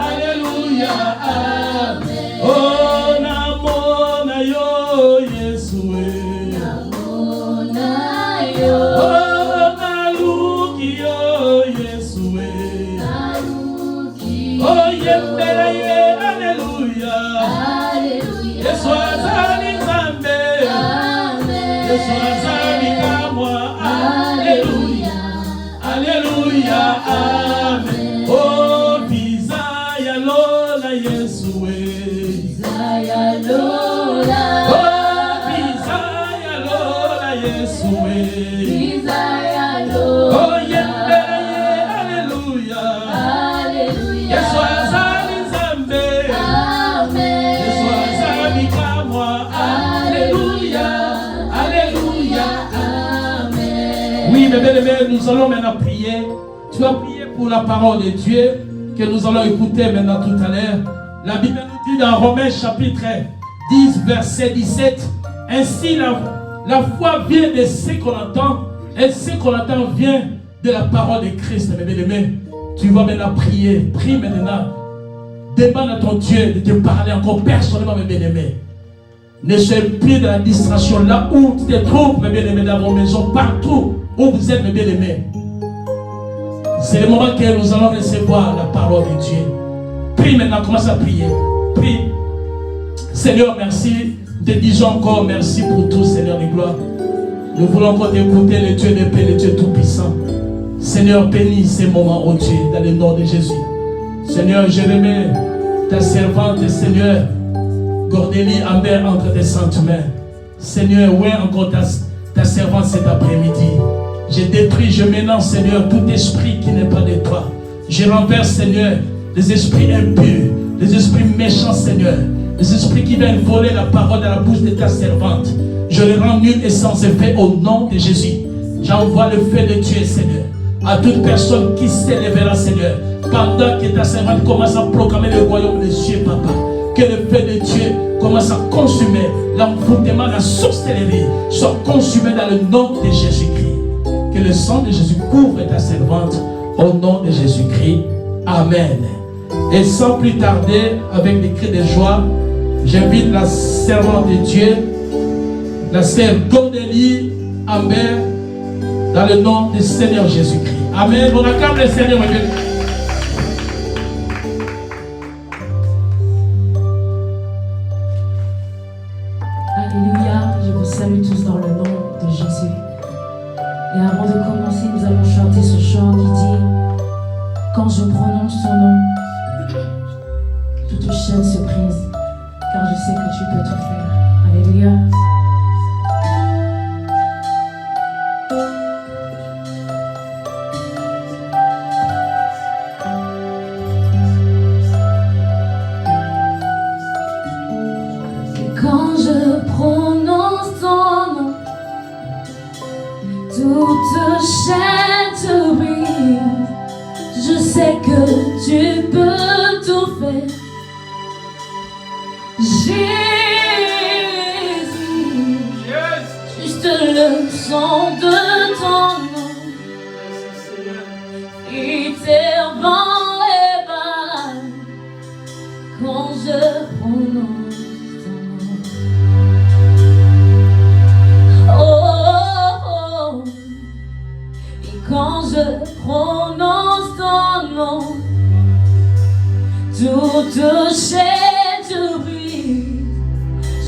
Speaker 1: alléluia.
Speaker 2: Amen.
Speaker 1: Oh, namona yo, Yesue.
Speaker 2: Namonayo.
Speaker 1: Oh, naluki yo, Yesue.
Speaker 2: Naluki.
Speaker 1: Oh, yembele ye, alléluia.
Speaker 2: Alléluia.
Speaker 1: Yesu azali Nzambe.
Speaker 2: Amen.
Speaker 1: Yesu azali kamwa. Alléluia. Alléluia. Amen. Oh, visa ya lola Yesue.
Speaker 2: Isaiah Lola.
Speaker 1: Oh, visa ya lola Yesue.
Speaker 2: Isaiah
Speaker 1: Oh,
Speaker 2: Lola.
Speaker 1: yembele ye, alléluia.
Speaker 2: Alléluia.
Speaker 1: Yesu azali Nzambe.
Speaker 2: Amen.
Speaker 1: Yesu azali kamwa. Alléluia. Alléluia.
Speaker 2: Amen.
Speaker 1: Oui, mes bien-aimés, nous allons maintenant prier. Tu vas prier pour la parole de Dieu que nous allons écouter maintenant tout à l'heure. La Bible nous dit dans Romains chapitre 10, verset 17, ainsi la foi vient de ce qu'on entend, et ce qu'on entend vient de la parole de Christ. Mes bien-aimés, tu vas maintenant prier. Prie maintenant. Demande à ton Dieu de te parler encore personnellement, mes bien-aimés. Ne soyez plus dans la distraction là où tu te trouves, mes bien-aimés, dans vos maisons, partout où vous êtes, mes bien-aimés. C'est le moment que nous allons recevoir la parole de Dieu. Prie maintenant, commence à prier. Prie. Seigneur, merci. Te disons encore merci pour tout, Seigneur de gloire. Nous voulons encore t'écouter, le Dieu de paix, le Dieu tout-puissant. Seigneur, bénis ces moments, oh Dieu, dans le nom de Jésus. Seigneur, je remets ta servante, Seigneur, Gordélie Amber, entre tes saintes mains. Seigneur, où est encore ta servante cet après-midi? Je détruis, je mélange, Seigneur, tout esprit qui n'est pas de toi. Je renverse, Seigneur, les esprits impurs, les esprits méchants, Seigneur, les esprits qui viennent voler la parole dans la bouche de ta servante. Je les rends nuls et sans effet au nom de Jésus. J'envoie le feu de Dieu, Seigneur, à toute personne qui s'élèvera, Seigneur, pendant que ta servante commence à proclamer le royaume des cieux, Papa. Que le feu de Dieu commence à consumer l'envoûtement, la sorcellerie soit consumée dans le nom de Jésus-Christ. Que le sang de Jésus couvre ta servante au nom de Jésus-Christ. Amen. Et sans plus tarder, avec des cris de joie, j'invite la servante de Dieu, la sœur Gordélie Amber, dans le nom du Seigneur Jésus-Christ. Amen. On acclame le Seigneur.
Speaker 2: Alléluia, je vous salue tous dans le nom de Jésus. Et avant de commencer, nous allons chanter ce chant qui dit: quand je prononce ton nom, toute chaîne se brise, car je sais que tu peux tout faire. Alléluia. Quand je prononce ton nom, toute chaîne se brise. Je sais que tu peux tout faire. Jésus, juste le son de ton nom, éternel. toute chaîne te brise.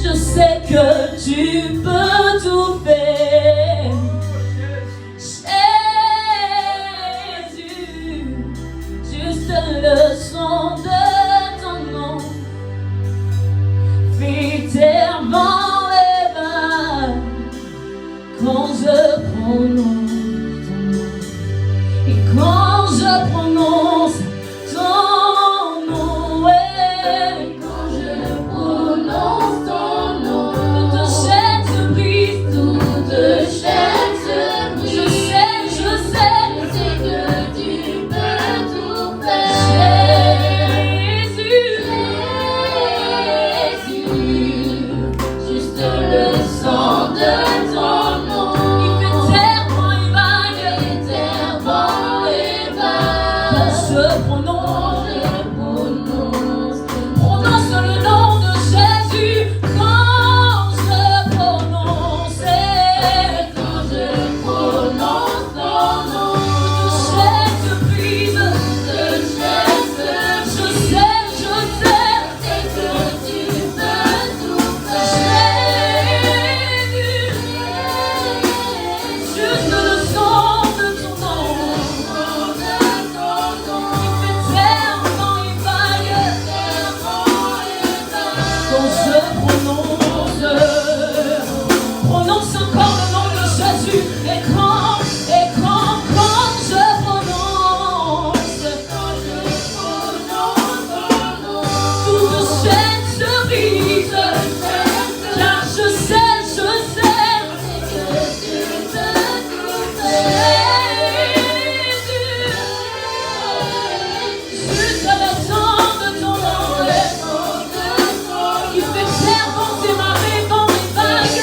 Speaker 2: Je sais que tu peux tout faire. Jésus, juste le son de ton nom fait taire vent et vagues quand je prononce ton nom. Et quand je prononce ton nom, et quand je prononce ton nom, toute chaîne se brise, toute chaîne se brise. Je sais que tu peux tout faire. Jésus, juste le sang de ton nom. Il fait taire vent et vagues. Quand je prononce, prononce le nom de Jésus. Quand je prononce ton nom, toute chaîne se brise, toute chaîne se brise. Je sais que tu peux tout faire. Jésus, juste le son de ton nom. Il fait taire vent et vagues. Quand je prononce encore le nom de Jésus. Et quand je prononce, toute chaîne se brise. Car je sais que tu peux tout faire. Juste le son de ton nom, qui fait taire vent et marées, vent et vagues.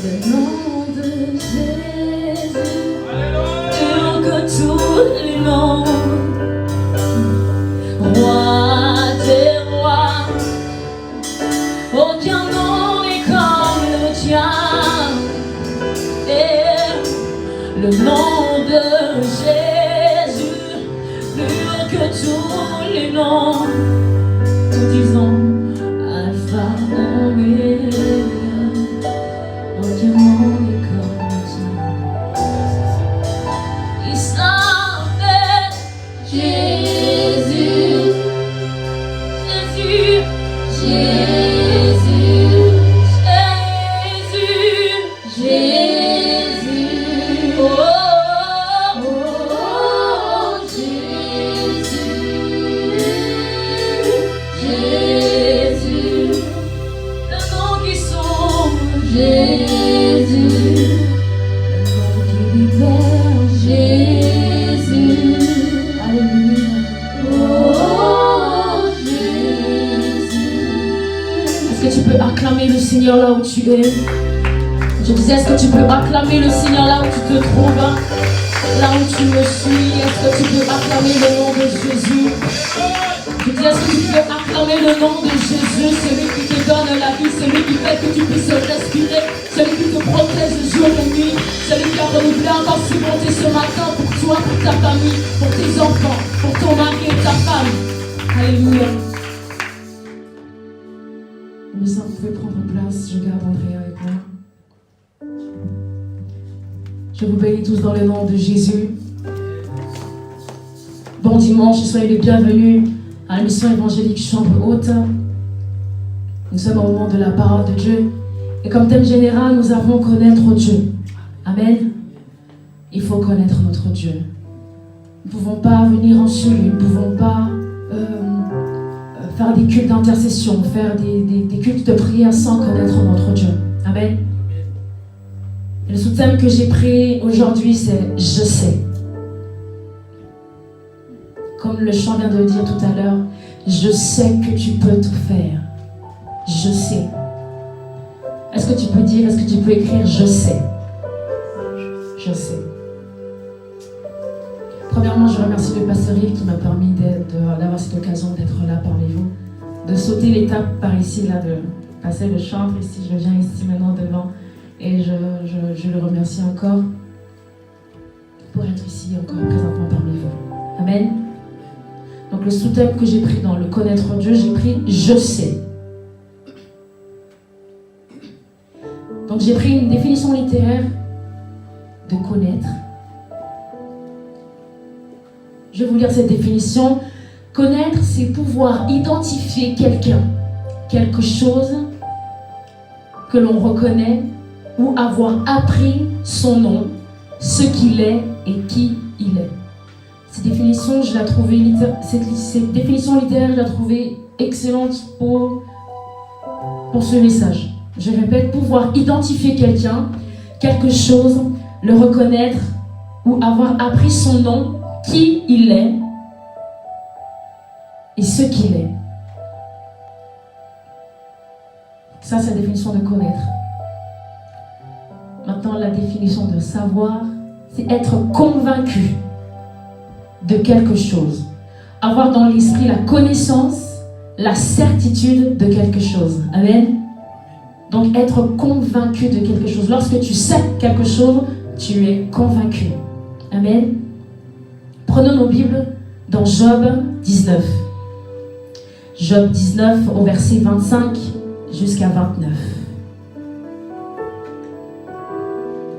Speaker 2: Le nom de Jésus, plus haut que tous les noms. Roi des rois, aucun nom n'est comme le tien. Et le nom de Jésus, plus haut que tous les noms. Nous disons Alpha, Oméga, aucun nom n'est comme le tien. Il s'appelle Jésus, Jésus, Jésus, Jésus, Jésus. Oh, oh, Jésus, Jésus, le nom qui sauve, Jésus, le nom qui libère, Jésus. Alléluia. Oh, Jésus. Est-ce que tu peux acclamer le Seigneur là où tu es? Je disais, est-ce que tu peux acclamer le Seigneur là où tu te trouves? Là où tu me suis, est-ce que tu peux acclamer le nom de Jésus? Je dis, est-ce que tu peux acclamer le nom de Jésus, celui qui te donne la vie, celui qui fait que tu puisses respirer, celui qui te protège jour et nuit, celui qui a renouvelé encore ses bontés ce matin pour toi, pour ta famille, pour tes enfants, pour ton mari et ta femme. Alléluia. Mes enfants, vous pouvez prendre place, je garde André avec moi. Je vous bénis tous dans le nom de Jésus. Bon dimanche, soyez les bienvenus à la mission évangélique Chambre Haute. Nous sommes au moment de la parole de Dieu. Et comme thème général, nous avons connaître Dieu. Amen. Il faut connaître notre Dieu. Nous ne pouvons pas venir en celui, nous ne pouvons pas faire des cultes d'intercession, faire des cultes de prière sans connaître notre Dieu. Amen. Et le sous-thème que j'ai pris aujourd'hui, c'est « Je sais ». Comme le chant vient de le dire tout à l'heure, je sais que tu peux tout faire. Je sais. Est-ce que tu peux dire, est-ce que tu peux écrire je sais? Je sais. Premièrement, je remercie le pasteur Yves qui m'a permis d'avoir cette occasion d'être là parmi vous, de sauter l'étape par ici, là, de passer le chantre ici. Je viens ici maintenant devant Et je le remercie encore pour être ici encore présentement parmi vous. Amen. Donc le sous-thème que j'ai pris dans le connaître Dieu, j'ai pris je sais. Donc j'ai pris une définition littéraire de connaître. Je vais vous lire cette définition. Connaître, c'est pouvoir identifier quelqu'un, quelque chose que l'on reconnaît ou avoir appris son nom, ce qu'il est et qui il est. Cette définition, cette définition littéraire, je l'ai trouvée excellente pour ce message. Je répète, pouvoir identifier quelqu'un, quelque chose, le reconnaître ou avoir appris son nom, qui il est et ce qu'il est. Ça, c'est la définition de connaître. Maintenant, la définition de savoir, c'est être convaincu de quelque chose. Avoir dans l'esprit la connaissance, la certitude de quelque chose. Amen. Donc, être convaincu de quelque chose. Lorsque tu sais quelque chose, tu es convaincu. Amen. Prenons nos Bibles dans Job 19. Job 19 au verset 25 jusqu'à 29.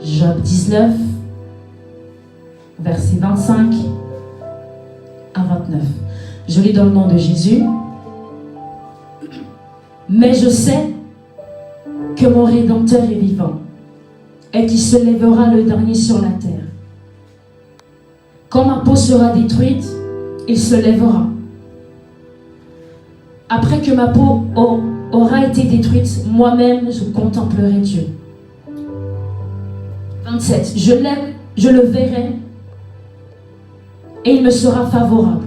Speaker 2: Job 19, verset 25 à 29. Je lis dans le nom de Jésus. Mais je sais que mon Rédempteur est vivant et qu'il se lèvera le dernier sur la terre. Quand ma peau sera détruite, il se lèvera. Après que ma peau aura été détruite, moi-même je contemplerai Dieu. 27. Je le verrai et il me sera favorable.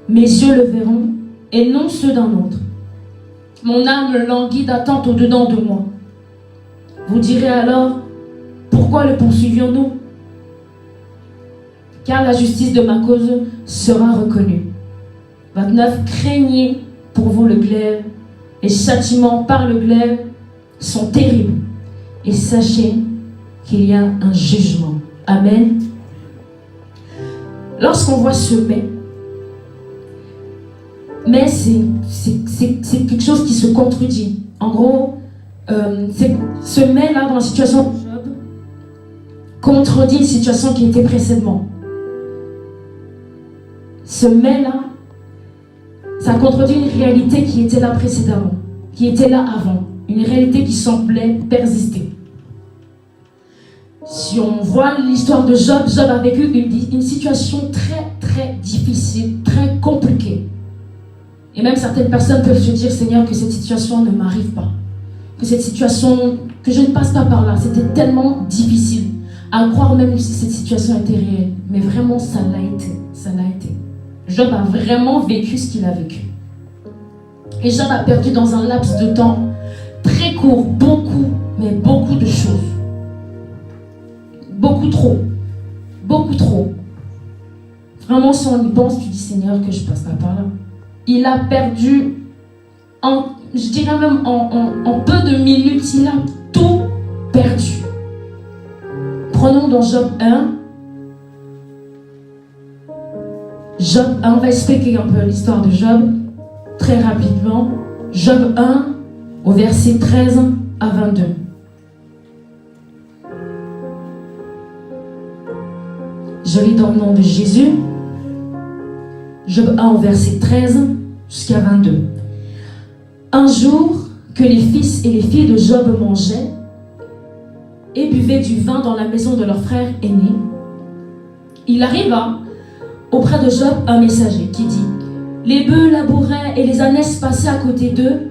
Speaker 2: Mes yeux le verront et non ceux d'un autre. Mon âme languit d'attente au-dedans de moi. Vous direz alors, pourquoi le poursuivions-nous? Car la justice de ma cause sera reconnue. 29. Craignez pour vous le glaive. Les châtiments par le glaive sont terribles. Et sachez qu'il y a un jugement. Amen. Lorsqu'on voit ce mais c'est quelque chose qui se contredit. En gros, ce mais-là dans la situation de Job contredit une situation qui était précédemment. Ce mais-là, ça contredit une réalité qui était là précédemment, qui était là avant. Une réalité qui semblait persister. Si on voit l'histoire de Job, Job a vécu une situation très très difficile, très compliquée. Et même certaines personnes peuvent se dire, Seigneur, que cette situation ne m'arrive pas. Que cette situation, que je ne passe pas par là. C'était tellement difficile. À croire même si cette situation était réelle. Mais vraiment, ça l'a été. Ça l'a été. Job a vraiment vécu ce qu'il a vécu. Et Job a perdu dans un laps de temps très court, mais beaucoup de choses. Beaucoup trop. Beaucoup trop. Vraiment, si on y pense, tu dis, Seigneur, que je passe pas par là. Il a perdu, je dirais même en peu de minutes, il a tout perdu. Prenons dans Job 1. Job 1, on va expliquer un peu l'histoire de Job très rapidement. Job 1, au verset 13 à 22. Je lis dans le nom de Jésus. Job 1 au verset 13 jusqu'à 22. Un jour que les fils et les filles de Job mangeaient et buvaient du vin dans la maison de leur frère aîné, il arriva auprès de Job un messager qui dit: les bœufs labouraient et les ânesses passaient à côté d'eux.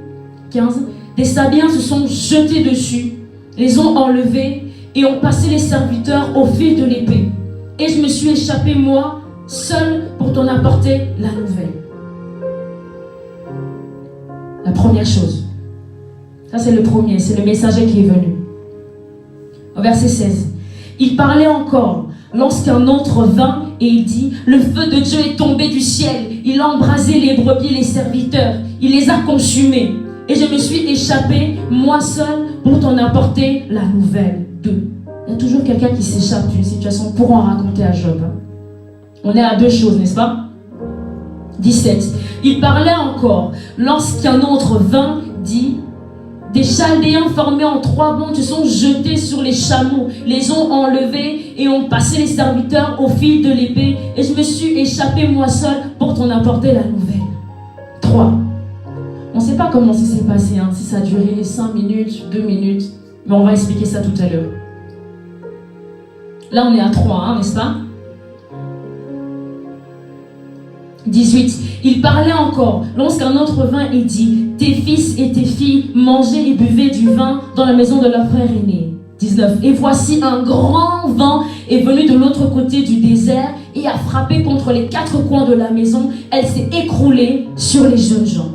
Speaker 2: 15. Des Sabiens se sont jetés dessus, les ont enlevés et ont passé les serviteurs au fil de l'épée. Et je me suis échappé, moi, seul, pour t'en apporter la nouvelle. La première chose. Ça, c'est le premier, c'est le messager qui est venu. Au verset 16. Il parlait encore lorsqu'un autre vint et il dit: le feu de Dieu est tombé du ciel. Il a embrasé les brebis et les serviteurs. Il les a consumés. et je me suis échappé, moi seul, pour t'en apporter la nouvelle. 2. Il y a toujours quelqu'un qui s'échappe d'une situation pour en raconter à Job. On est à 2 choses, n'est-ce pas? 17. Il parlait encore, lorsqu'un autre vint, dit, des Chaldéens formés en 3 bandes se sont jetés sur les chameaux, les ont enlevés et ont passé les serviteurs au fil de l'épée, et je me suis échappé moi seul pour t'en apporter la nouvelle. 3. On ne sait pas comment ça s'est passé, hein, si ça a duré 5 minutes, 2 minutes, mais on va expliquer ça tout à l'heure. Là, on est à 3, hein, n'est-ce pas? 18. Il parlait encore, lorsqu'un autre vint et dit, tes fils et tes filles mangeaient et buvaient du vin dans la maison de leur frère aîné. 19. Et voici un grand vent est venu de l'autre côté du désert et a frappé contre les 4 coins de la maison. Elle s'est écroulée sur les jeunes gens.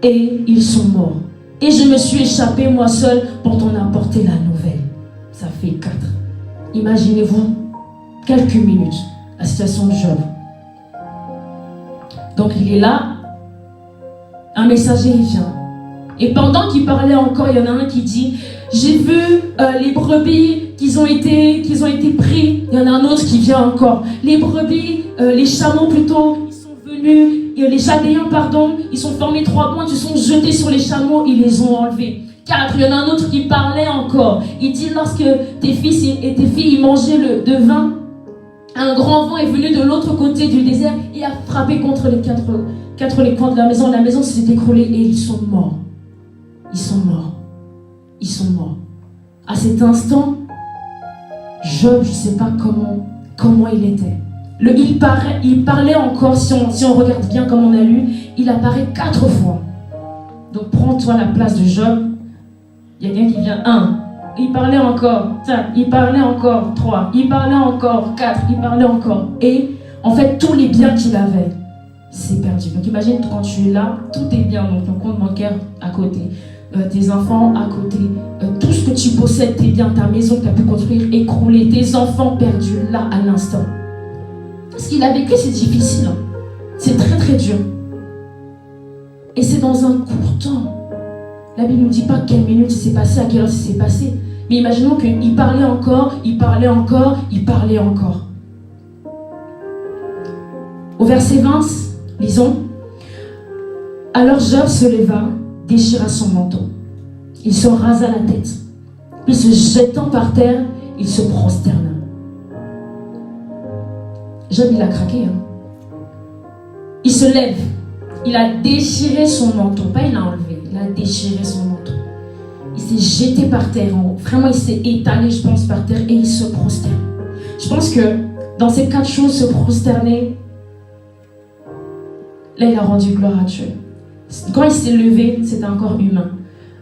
Speaker 2: Et ils sont morts. Et je me suis échappé moi seul pour t'en apporter la nouvelle. Ça fait 4. Imaginez-vous quelques minutes la situation de Job. Donc il est là, un messager vient. Et pendant qu'il parlait encore, il y en a un qui dit, j'ai vu les brebis qu'ils ont été pris. Il y en a un autre qui vient encore. Les brebis, les chameaux plutôt, ils sont venus, les Chaldéens, pardon, ils sont formés 3 bandes, ils sont jetés sur les chameaux, ils les ont enlevés. 4, il y en a un autre qui parlait encore. Il dit, lorsque tes fils et tes filles mangeaient de vin, un grand vent est venu de l'autre côté du désert et a frappé contre les quatre coins de la maison. La maison s'est écroulée et ils sont morts. Ils sont morts. Ils sont morts. À cet instant, Job, je ne sais pas comment il était. Il parlait encore, si on regarde bien comme on a lu, il apparaît 4 fois. Donc prends-toi la place de Job. Il y a quelqu'un qui vient, 1. Il parlait encore, il parlait encore, 3, il parlait encore, 4, il parlait encore. Et en fait, tous les biens qu'il avait, c'est perdu. Donc imagine, quand tu es là, tous tes biens, donc ton compte bancaire à côté, tes enfants à côté, tout ce que tu possèdes, tes biens, ta maison que tu as pu construire, écroulée, tes enfants perdus là à l'instant. Ce qu'il a vécu, c'est difficile. Hein. C'est très très dur. Et c'est dans un court temps. La Bible ne nous dit pas quelle minute s'est passé, à quelle heure s'est passé. Mais imaginons qu'il parlait encore, il parlait encore, il parlait encore. Au verset 20, lisons. Alors Job se leva, déchira son manteau. Il se rasa la tête. Puis se jetant par terre, il se prosterna. Job, il a craqué. Hein. Il se lève. Il a déchiré son manteau. Pas il l'a enlevé. Il a déchiré son manteau. Il s'est jeté par terre. Vraiment, il s'est étalé, je pense, par terre et il se prosterne. Je pense que dans ces 4 choses, se prosterner, là, il a rendu gloire à Dieu. Quand il s'est levé, c'était encore humain.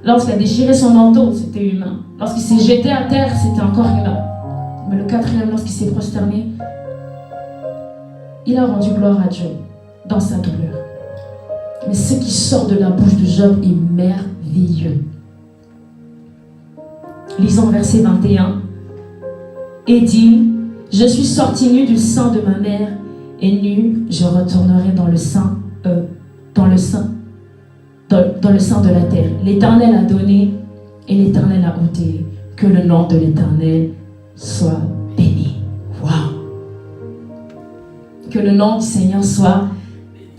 Speaker 2: Lorsqu'il a déchiré son manteau, c'était humain. Lorsqu'il s'est jeté à terre, c'était encore humain. Mais le 4e, lorsqu'il s'est prosterné, il a rendu gloire à Dieu dans sa douleur. Mais ce qui sort de la bouche de Job est merveilleux. Lisons verset 21. Et dit, je suis sorti nu du sein de ma mère, et nu je retournerai dans le sein de la terre. L'Éternel a donné et l'Éternel a ôté. Que le nom de l'Éternel soit béni. Waouh! Que le nom du Seigneur soit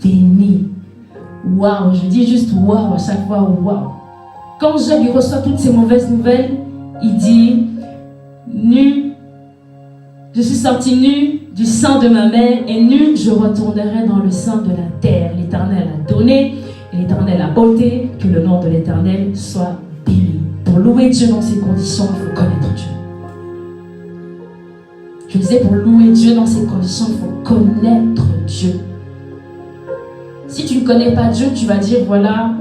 Speaker 2: béni. Waouh! Je dis juste waouh à chaque fois, waouh. Quand Job lui reçoit toutes ces mauvaises nouvelles, il dit, nu, je suis sorti nu du sein de ma mère, et nu je retournerai dans le sein de la terre. L'Éternel a donné, et l'Éternel a ôté. Que le nom de l'Éternel soit béni. Pour louer Dieu dans ces conditions, il faut connaître Dieu. Je disais, pour louer Dieu dans ces conditions, il faut connaître Dieu. Si tu ne connais pas Dieu, tu vas dire, voilà,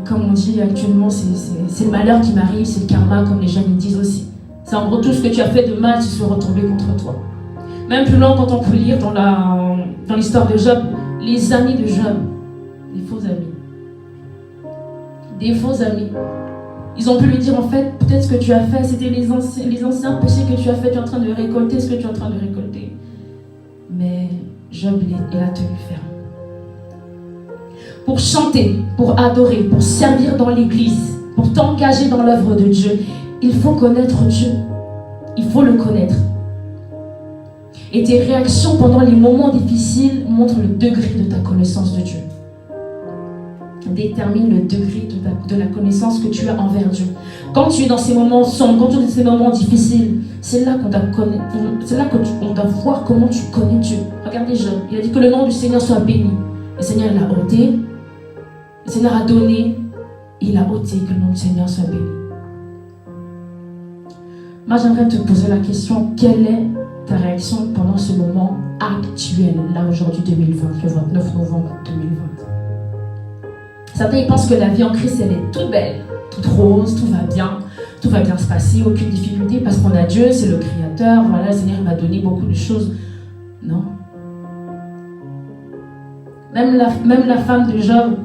Speaker 2: comme on dit actuellement, c'est le malheur qui m'arrive, c'est le karma, comme les jeunes disent aussi. C'est en gros tout ce que tu as fait de mal, tu se retrouver contre toi. Même plus loin, quand on peut lire dans l'histoire de Job, les amis de Job, des faux amis. Des faux amis. Ils ont pu lui dire, en fait, peut-être ce que tu as fait, c'était les anciens péchés que tu as fait, tu es en train de récolter ce que tu es en train de récolter. Mais Job, il a tenu ferme. pour chanter, pour adorer, pour servir dans l'église, pour t'engager dans l'œuvre de Dieu, il faut connaître Dieu. Il faut le connaître. Et tes réactions pendant les moments difficiles montrent le degré de ta connaissance de Dieu. Détermine le degré de la connaissance que tu as envers Dieu. Quand tu es dans ces moments sombres, quand tu es dans ces moments difficiles, c'est là qu'on doit voir comment tu connais Dieu. Regardez Job, il a dit que le nom du Seigneur soit béni. Le Seigneur l'a ôté, le Seigneur a donné, il a ôté, que le nom du Seigneur soit béni. Moi j'aimerais te poser la question, quelle est ta réaction pendant ce moment actuel, là aujourd'hui 2020, le 29 novembre 2020? Certains ils pensent que la vie en Christ elle est toute belle, toute rose, tout va bien se passer, aucune difficulté parce qu'on a Dieu, c'est le Créateur, voilà, le Seigneur m'a donné beaucoup de choses. Non. Même la femme de Job,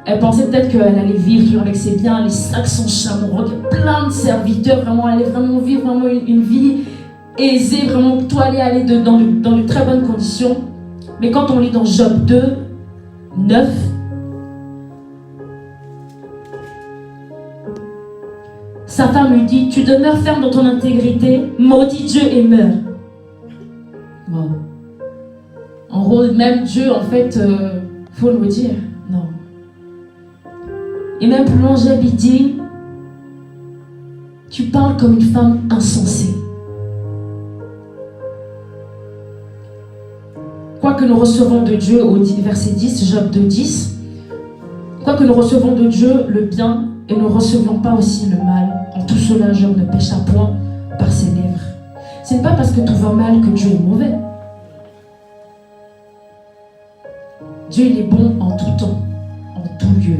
Speaker 2: elle pensait peut-être qu'elle allait vivre toujours avec ses biens, les sacs sont chameaux, plein de serviteurs, vraiment, elle allait vraiment vivre vraiment une vie aisée, vraiment tout allait aller dans de très bonnes conditions. Mais quand on lit dans Job 2, 9, sa femme lui dit, tu demeures ferme dans ton intégrité, maudis Dieu et meurs. Wow. En gros, même Dieu, en fait, faut le dire, non. Et même plus loin, Job dit, tu parles comme une femme insensée. Quoique nous recevons de Dieu, au verset 10, Job 2, 10, quoique nous recevons de Dieu le bien, et nous ne recevons pas aussi le mal. En tout cela, Job ne pécha point par ses lèvres. Ce n'est pas parce que tout va mal que Dieu est mauvais. Dieu il est bon en tout temps, en tout lieu,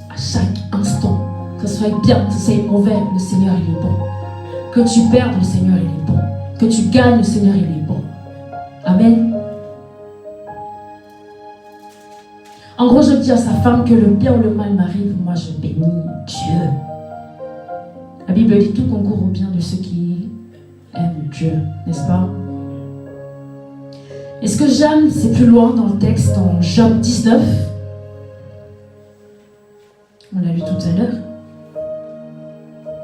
Speaker 2: à chaque instant. Que ce soit bien, que ce soit mauvais, le Seigneur il est bon. Que tu perdes, le Seigneur il est bon. Que tu gagnes, le Seigneur il est bon. Amen. En gros, je dis à sa femme que le bien ou le mal m'arrive, moi je bénis Dieu. La Bible dit tout concourt au bien de ceux qui aiment Dieu, n'est-ce pas? Et ce que j'aime, c'est plus loin dans le texte, dans Job 19. On l'a lu tout à l'heure.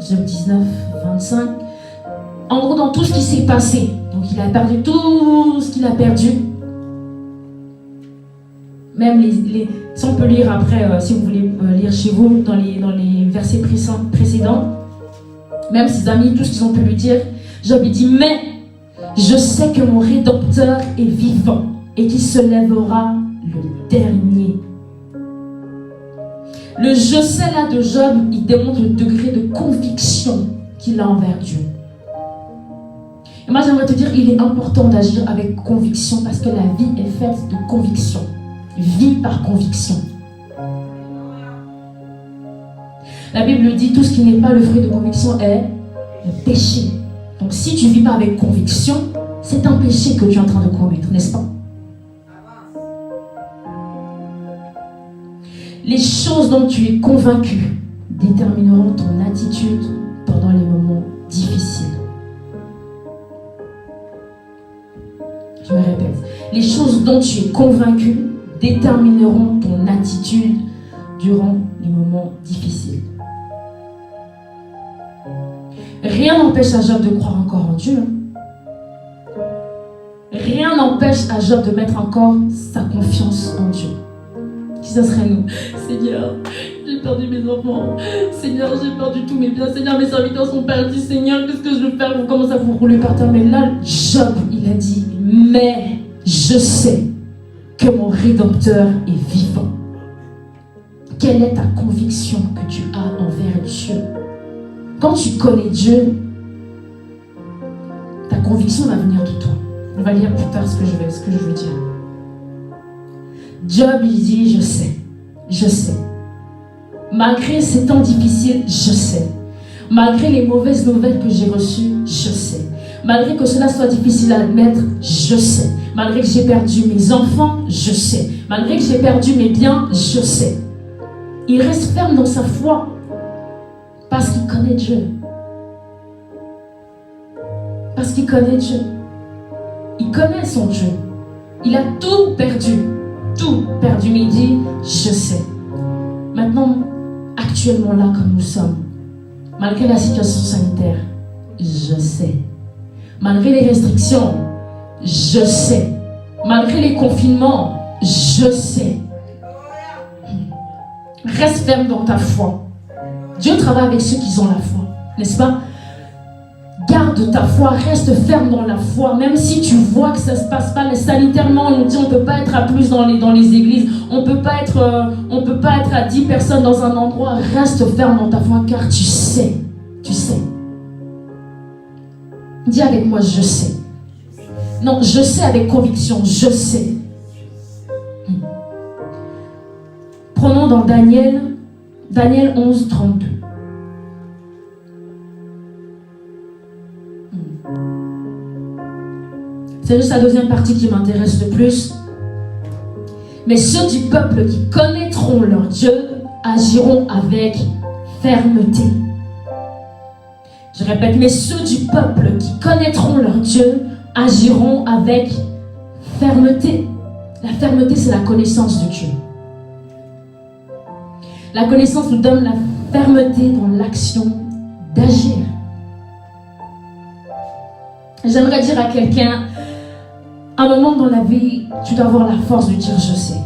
Speaker 2: Job 19, 25. En gros, dans tout ce qui s'est passé, donc il a perdu tout ce qu'il a perdu. Même si on peut lire après, si vous voulez lire chez vous, dans les versets précédents, même ses amis, tout ce qu'ils ont pu lui dire, Job il dit, mais je sais que mon Rédempteur est vivant et qu'il se lèvera le dernier. Le je sais là de Job, il démontre le degré de conviction qu'il a envers Dieu. Et moi j'aimerais te dire, il est important d'agir avec conviction parce que la vie est faite de conviction. Vie par conviction. La Bible dit, tout ce qui n'est pas le fruit de conviction est le péché. Donc si tu ne vis pas avec conviction, c'est un péché que tu es en train de commettre, n'est-ce pas? Les choses dont tu es convaincu détermineront ton attitude pendant les moments difficiles. Je me répète. Les choses dont tu es convaincu détermineront ton attitude durant les moments difficiles. Rien n'empêche à Job de croire encore en Dieu. Rien n'empêche à Job de mettre encore sa confiance en Dieu. Si ça serait nous. Seigneur, j'ai perdu mes enfants. Seigneur, j'ai perdu tous mes biens. Seigneur, mes serviteurs sont perdus. Seigneur, qu'est-ce que je vais faire? Vous commencez à vous rouler par terre. Mais là, Job, il a dit, mais je sais que mon Rédempteur est vivant. Quelle est ta conviction que tu as envers Dieu? Quand tu connais Dieu, ta conviction va venir de toi. On va lire plus tard ce que je veux dire. Job, il dit, je sais. Malgré ces temps difficiles, je sais. Malgré les mauvaises nouvelles que j'ai reçues, je sais. Malgré que cela soit difficile à admettre, je sais. Malgré que j'ai perdu mes enfants, je sais. Malgré que j'ai perdu mes biens, je sais. Il reste ferme dans sa foi parce qu'il connaît Dieu. Parce qu'il connaît Dieu. Il connaît son Dieu. Il a tout perdu. Tout perdu. Mais il dit, je sais. Maintenant, actuellement là comme nous sommes, malgré la situation sanitaire, je sais. Malgré les restrictions, je sais. Malgré les confinements, je sais. Reste ferme dans ta foi. Dieu travaille avec ceux qui ont la foi, n'est-ce pas? Garde ta foi, reste ferme dans la foi, même si tu vois que ça ne se passe pas. Sanitairement, on nous dit on ne peut pas être à plus dans les églises, on ne peut pas être à 10 personnes dans un endroit. Reste ferme dans ta foi, car tu sais. Tu sais. Dis avec moi, je sais. Non, je sais avec conviction, je sais. Prenons dans Daniel 11, 32. C'est juste la deuxième partie qui m'intéresse le plus. Mais ceux du peuple qui connaîtront leur Dieu agiront avec fermeté. Je répète, mais ceux du peuple qui connaîtront leur Dieu agiront avec fermeté. La fermeté, c'est la connaissance de Dieu. La connaissance nous donne la fermeté dans l'action d'agir. J'aimerais dire à quelqu'un, à un moment dans la vie, tu dois avoir la force de dire je sais.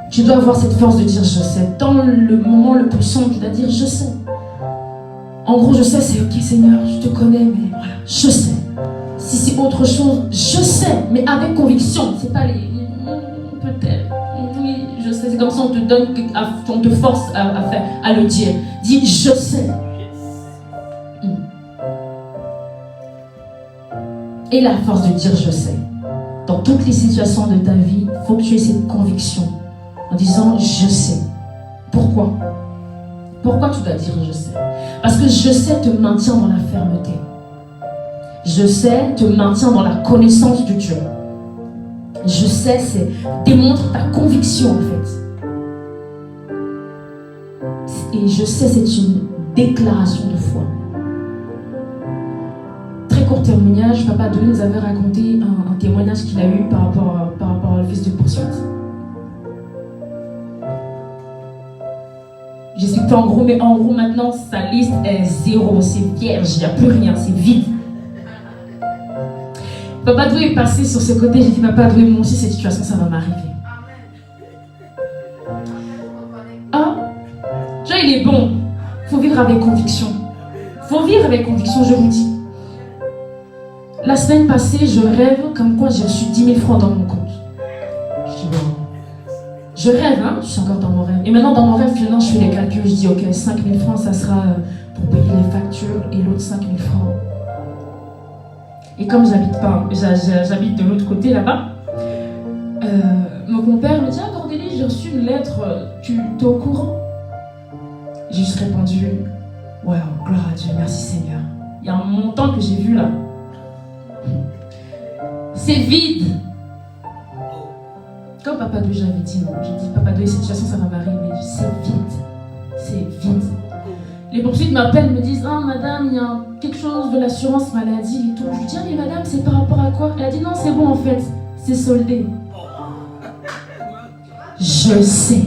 Speaker 2: Tu dois avoir cette force de dire je sais. Dans le moment le plus sombre, tu dois dire je sais. En gros, je sais, c'est ok Seigneur, je te connais, mais voilà, je sais. Si c'est autre chose, je sais, mais avec conviction. C'est pas les peut-être, oui, je sais. C'est comme ça on te donne, on te force à le dire. Dis je sais. Et la force de dire je sais. Dans toutes les situations de ta vie, il faut que tu aies cette conviction en disant je sais. Pourquoi? Pourquoi tu dois dire je sais? Parce que je sais te maintient dans la fermeté. Je sais te maintient dans la connaissance de Dieu. Je sais, c'est démontre ta conviction en fait. Et je sais, c'est une déclaration de foi. Très court témoignage, Papa Doué nous avait raconté un témoignage qu'il a eu par rapport à l'office de poursuite. Je ne suis pas en gros, mais en gros maintenant sa liste est zéro, c'est vierge, il n'y a plus rien, c'est vide. Papa Doué est passé sur ce côté, j'ai dit Papa Doué, moi aussi cette situation ça va m'arriver. Ah, tu vois, il est bon, il faut vivre avec conviction. Il faut vivre avec conviction, je vous dis. La semaine passée, je rêve comme quoi j'ai reçu 10 000 francs dans mon compte. Je dis bon. Je rêve, hein, je suis encore dans mon rêve. Et maintenant, dans mon rêve, finalement, je fais les calculs. Je dis, ok, 5 000 francs, ça sera pour payer les factures et l'autre 5 000 francs. Et comme j'habite de l'autre côté là-bas, mon père me dit, ah, Cordélie, j'ai reçu une lettre, tu es au courant? J'ai juste répondu, wow, gloire à Dieu, merci Seigneur. Il y a un montant que j'ai vu là. C'est vide. Comme Papa Doué, j'avais dit non. J'ai dit, Papa Doué, cette situation, ça va m'arriver. C'est vide. C'est vide. Les poursuites m'appellent, me disent, ah, madame, il y a quelque chose de l'assurance maladie et tout. Je lui dis, ah, mais madame, c'est par rapport à quoi? Elle a dit, non, c'est bon en fait. C'est soldé. Je sais.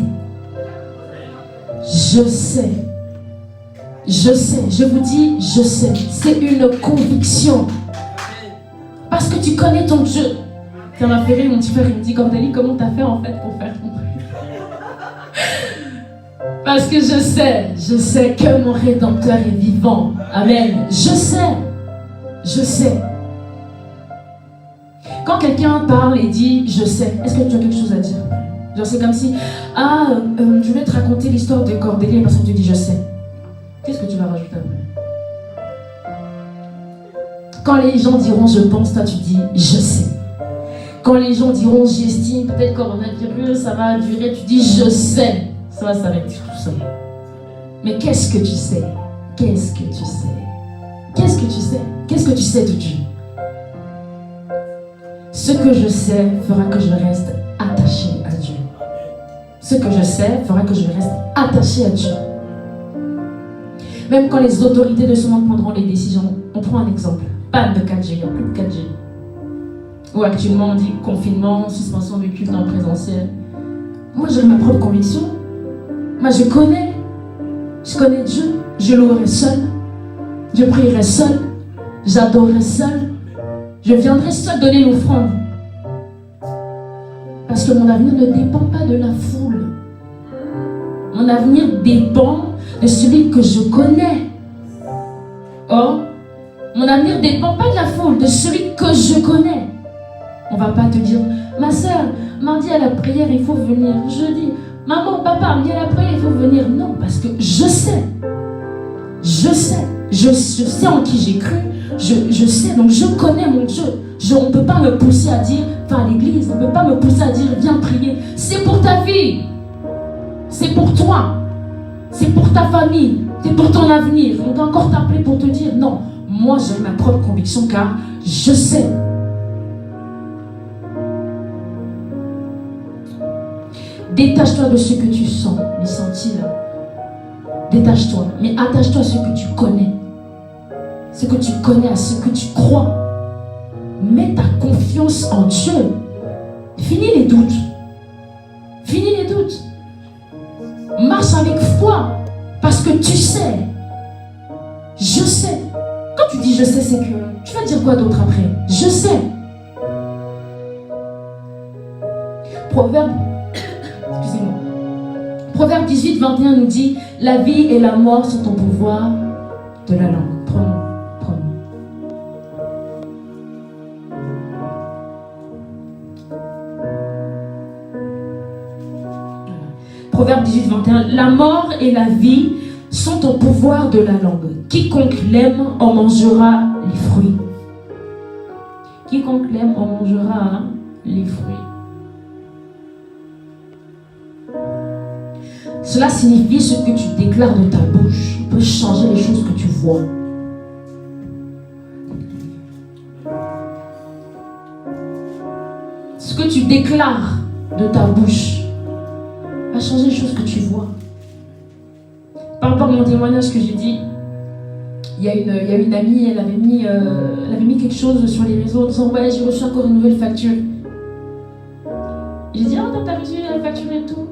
Speaker 2: Je sais. Je sais. Je vous dis, je sais. C'est une conviction. Parce que tu connais ton Dieu. Ça m'a fait rire, mon petit frère, il me dit, Cordélie, comment t'as fait en fait pour faire ton truc? Parce que je sais que mon Rédempteur est vivant. Amen. Je sais. Quand quelqu'un parle et dit, je sais, est-ce que tu as quelque chose à dire? Genre c'est comme si, je vais te raconter l'histoire de Cordélie et personne te dit, je sais. Qu'est-ce que tu vas rajouter après? Quand les gens diront je pense, toi tu dis je sais. Quand les gens diront j'estime, peut-être coronavirus, ça va durer, tu dis je sais. Ça va s'arrêter tout ça. Mais qu'est-ce que tu sais? Qu'est-ce que tu sais? Qu'est-ce que tu sais? Qu'est-ce que tu sais de Dieu? Ce que je sais fera que je reste attaché à Dieu. Ce que je sais fera que je reste attaché à Dieu. Même quand les autorités de ce monde prendront les décisions, on prend un exemple. Panne de 4G, il n'y a plus de 4G. Ou actuellement on dit confinement, suspension du culte en présentiel. Moi, j'ai ma propre conviction. Moi, je connais Dieu. Je louerai seul. Je prierai seul. J'adorerai seul. Je viendrai seul donner l'offrande. Parce que mon avenir ne dépend pas de la foule. Mon avenir dépend de celui que je connais. Or, mon avenir ne dépend pas de la foule, de celui que je connais. On ne va pas te dire, ma soeur, mardi à la prière, il faut venir. Jeudi, maman, papa, mardi à la prière, il faut venir. Non, parce que je sais. Je sais en qui j'ai cru. Je sais, donc je connais mon Dieu. On ne peut pas me pousser à dire, va à l'église. On ne peut pas me pousser à dire, viens prier. C'est pour ta vie. C'est pour toi. C'est pour ta famille. C'est pour ton avenir. On doit encore t'appeler pour te dire, non, moi j'ai ma propre conviction car je sais. Détache-toi de ce que tu sens, les sentis là. Détache-toi, mais attache-toi à ce que tu connais. Ce que tu connais, à ce que tu crois. Mets ta confiance en Dieu. Finis les doutes. Finis les doutes. Marche avec foi. Parce que tu sais. Je sais. Quand tu dis je sais, c'est que tu vas dire quoi d'autre après? Je sais. Proverbe 18, 21 nous dit, la vie et la mort sont au pouvoir de la langue. Prenons. Proverbe 18, 21, la mort et la vie sont au pouvoir de la langue. Quiconque l'aime en mangera les fruits. Quiconque l'aime en mangera les fruits. Cela signifie ce que tu déclares de ta bouche peut changer les choses que tu vois. Ce que tu déclares de ta bouche va changer les choses que tu vois. Par rapport à mon témoignage que j'ai dit, il y a une amie, elle avait mis quelque chose sur les réseaux en disant ouais, j'ai reçu encore une nouvelle facture. J'ai dit ah, t'as reçu la facture et tout.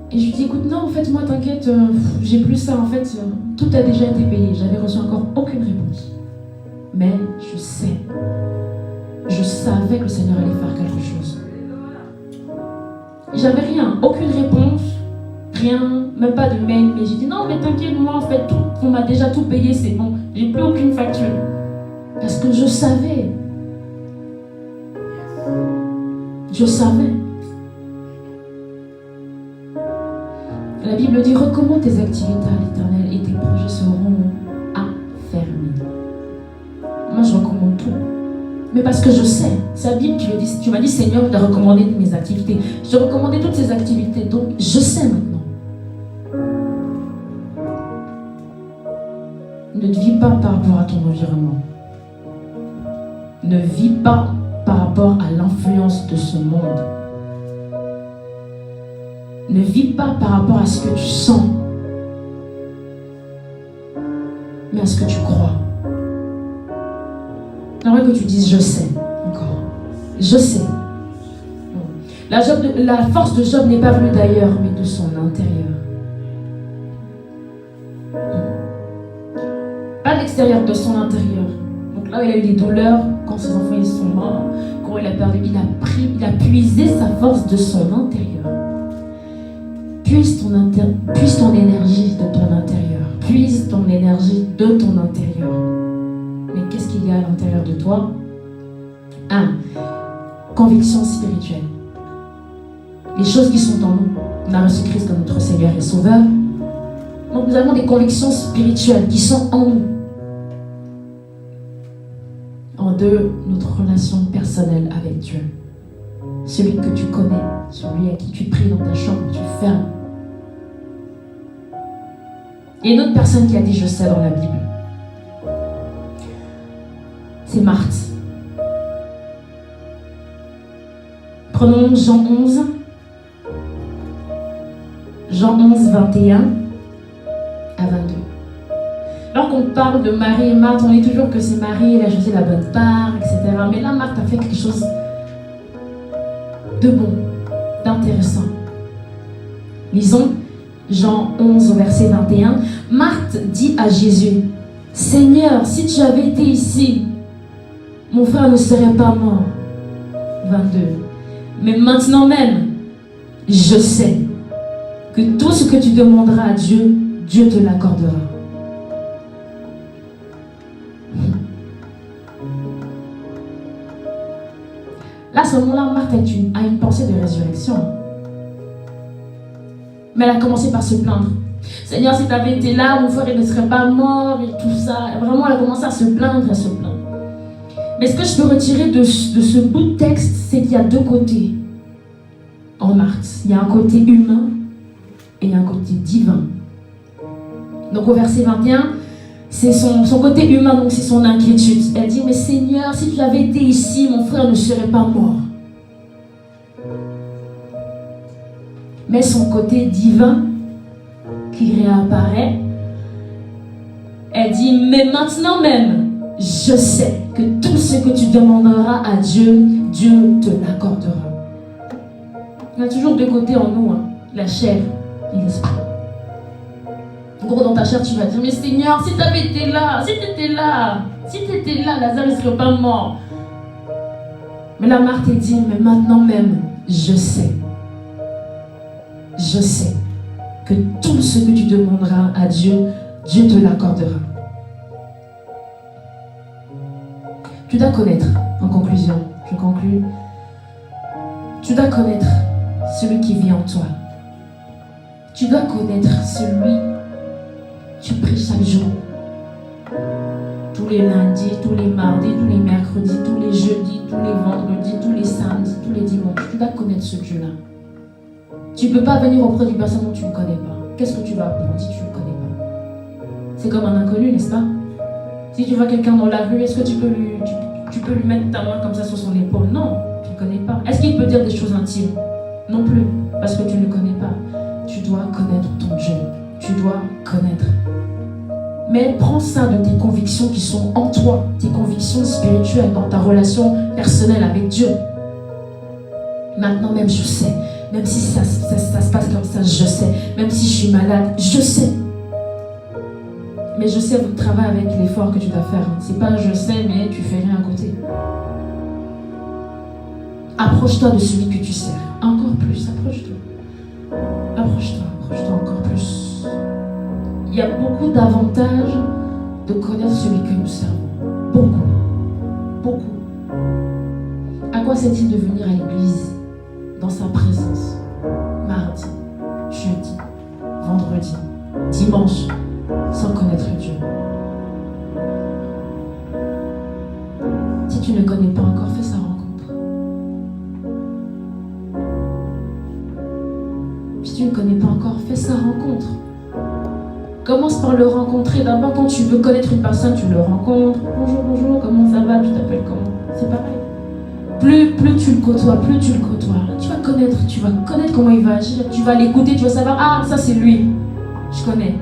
Speaker 2: Et je lui dis écoute, non, en fait, moi, t'inquiète, j'ai plus ça, en fait, tout a déjà été payé. J'avais reçu encore aucune réponse. Mais je sais. Je savais que le Seigneur allait faire quelque chose. J'avais rien, aucune réponse, rien, même pas de mail. Mais j'ai dit non, mais t'inquiète, moi, en fait, on m'a déjà tout payé, c'est bon. J'ai plus aucune facture. Parce que je savais. Je savais. La Bible dit, recommande tes activités à l'Éternel et tes projets seront affermis. Moi, je recommande tout. Mais parce que je sais, c'est la Bible qui le dit. Tu m'as dit, Seigneur, je dois recommander mes activités. Je dois recommander toutes ces activités. Donc, je sais maintenant. Ne vis pas par rapport à ton environnement. Ne vis pas par rapport à l'influence de ce monde. Ne vis pas par rapport à ce que tu sens, mais à ce que tu crois. J'aimerais que tu dises je sais encore. Je sais. La force de Job n'est pas venue d'ailleurs, mais de son intérieur. Pas de l'extérieur, de son intérieur. Donc là où il a eu des douleurs, quand ses enfants ils sont morts, quand il a perdu, il a puisé sa force de son intérieur. Puise ton énergie de ton intérieur. Puise ton énergie de ton intérieur. Mais qu'est-ce qu'il y a à l'intérieur de toi? Conviction spirituelle. Les choses qui sont en nous. On a reçu Christ comme notre Seigneur et Sauveur. Donc nous avons des convictions spirituelles qui sont en nous. En deux, notre relation personnelle avec Dieu. Celui que tu connais, celui à qui tu pries dans ta chambre, tu fermes. Il y a une autre personne qui a dit je sais dans la Bible. C'est Marthe. Prenons Jean 11. Jean 11, 21 à 22. Lorsqu'on parle de Marie et Marthe, on dit toujours que c'est Marie, elle a choisi la bonne part, etc. Mais là, Marthe a fait quelque chose de bon. d'intéressant. Lisons Jean 11 au verset 21. Marthe dit à Jésus, « Seigneur, si tu avais été ici, mon frère ne serait pas mort. » 22. Mais maintenant même, je sais que tout ce que tu demanderas à Dieu, Dieu te l'accordera. Là, à ce moment-là, Marthe a une pensée de résurrection. Mais elle a commencé par se plaindre. Seigneur, si tu avais été là, mon frère il ne serait pas mort et tout ça. Et vraiment, elle a commencé à se plaindre, Mais ce que je peux retirer de ce bout de texte, c'est qu'il y a deux côtés en Marthe. Il y a un côté humain et un côté divin. Donc au verset 21, c'est son côté humain, donc c'est son inquiétude. Elle dit, mais Seigneur, si tu avais été ici, mon frère ne serait pas mort. Mais son côté divin qui réapparaît, elle dit, mais maintenant même, je sais que tout ce que tu demanderas à Dieu, Dieu te l'accordera. Il y a toujours deux côtés en nous, la chair et l'esprit. En gros, dans ta chair, tu vas dire, mais Seigneur, si tu avais été là, si tu étais là, Lazare ne serait pas mort. Mais la Marthe dit, mais maintenant même, je sais que tout ce que tu demanderas à Dieu, Dieu te l'accordera. Tu dois connaître, en conclusion, je conclue, tu dois connaître celui qui vit en toi. Tu dois connaître celui tu pries chaque jour. Tous les lundis, tous les mardis, tous les mercredis, tous les jeudis, tous les vendredis, tous les samedis, tous les dimanches. Tu dois connaître ce Dieu-là. Tu ne peux pas venir auprès d'une personne dont tu ne connais pas. Qu'est-ce que tu vas apprendre si tu ne connais pas? C'est comme un inconnu, n'est-ce pas? Si tu vois quelqu'un dans la rue, est-ce que tu peux lui mettre ta main comme ça sur son épaule? Non, tu ne connais pas. Est-ce qu'il peut dire des choses intimes? Non plus, parce que tu ne connais pas. Tu dois connaître ton Dieu. Tu dois connaître. Mais prends ça de tes convictions qui sont en toi, tes convictions spirituelles dans ta relation personnelle avec Dieu. Maintenant même, je sais. Même si ça se passe comme ça, je sais. Même si je suis malade, je sais. Mais je sais le travail avec l'effort que tu dois faire. C'est pas je sais, mais tu fais rien à côté. Approche-toi de celui que tu sers. Encore plus, approche-toi. Approche-toi encore plus. Il y a beaucoup d'avantages de connaître celui que nous servons. Beaucoup. À quoi sert-il de venir à l'église dans sa présence? Mardi, jeudi, vendredi, dimanche, sans connaître Dieu. Si tu ne connais pas encore, fais sa rencontre. Si tu ne connais pas encore, fais sa rencontre. Commence par le rencontrer. D'abord, quand tu veux connaître une personne, tu le rencontres. Bonjour, comment ça va? Tu t'appelles comment? C'est pareil. Plus tu le côtoies, tu vas connaître comment il va agir. Tu vas l'écouter, tu vas savoir, ah, ça c'est lui. Je connais.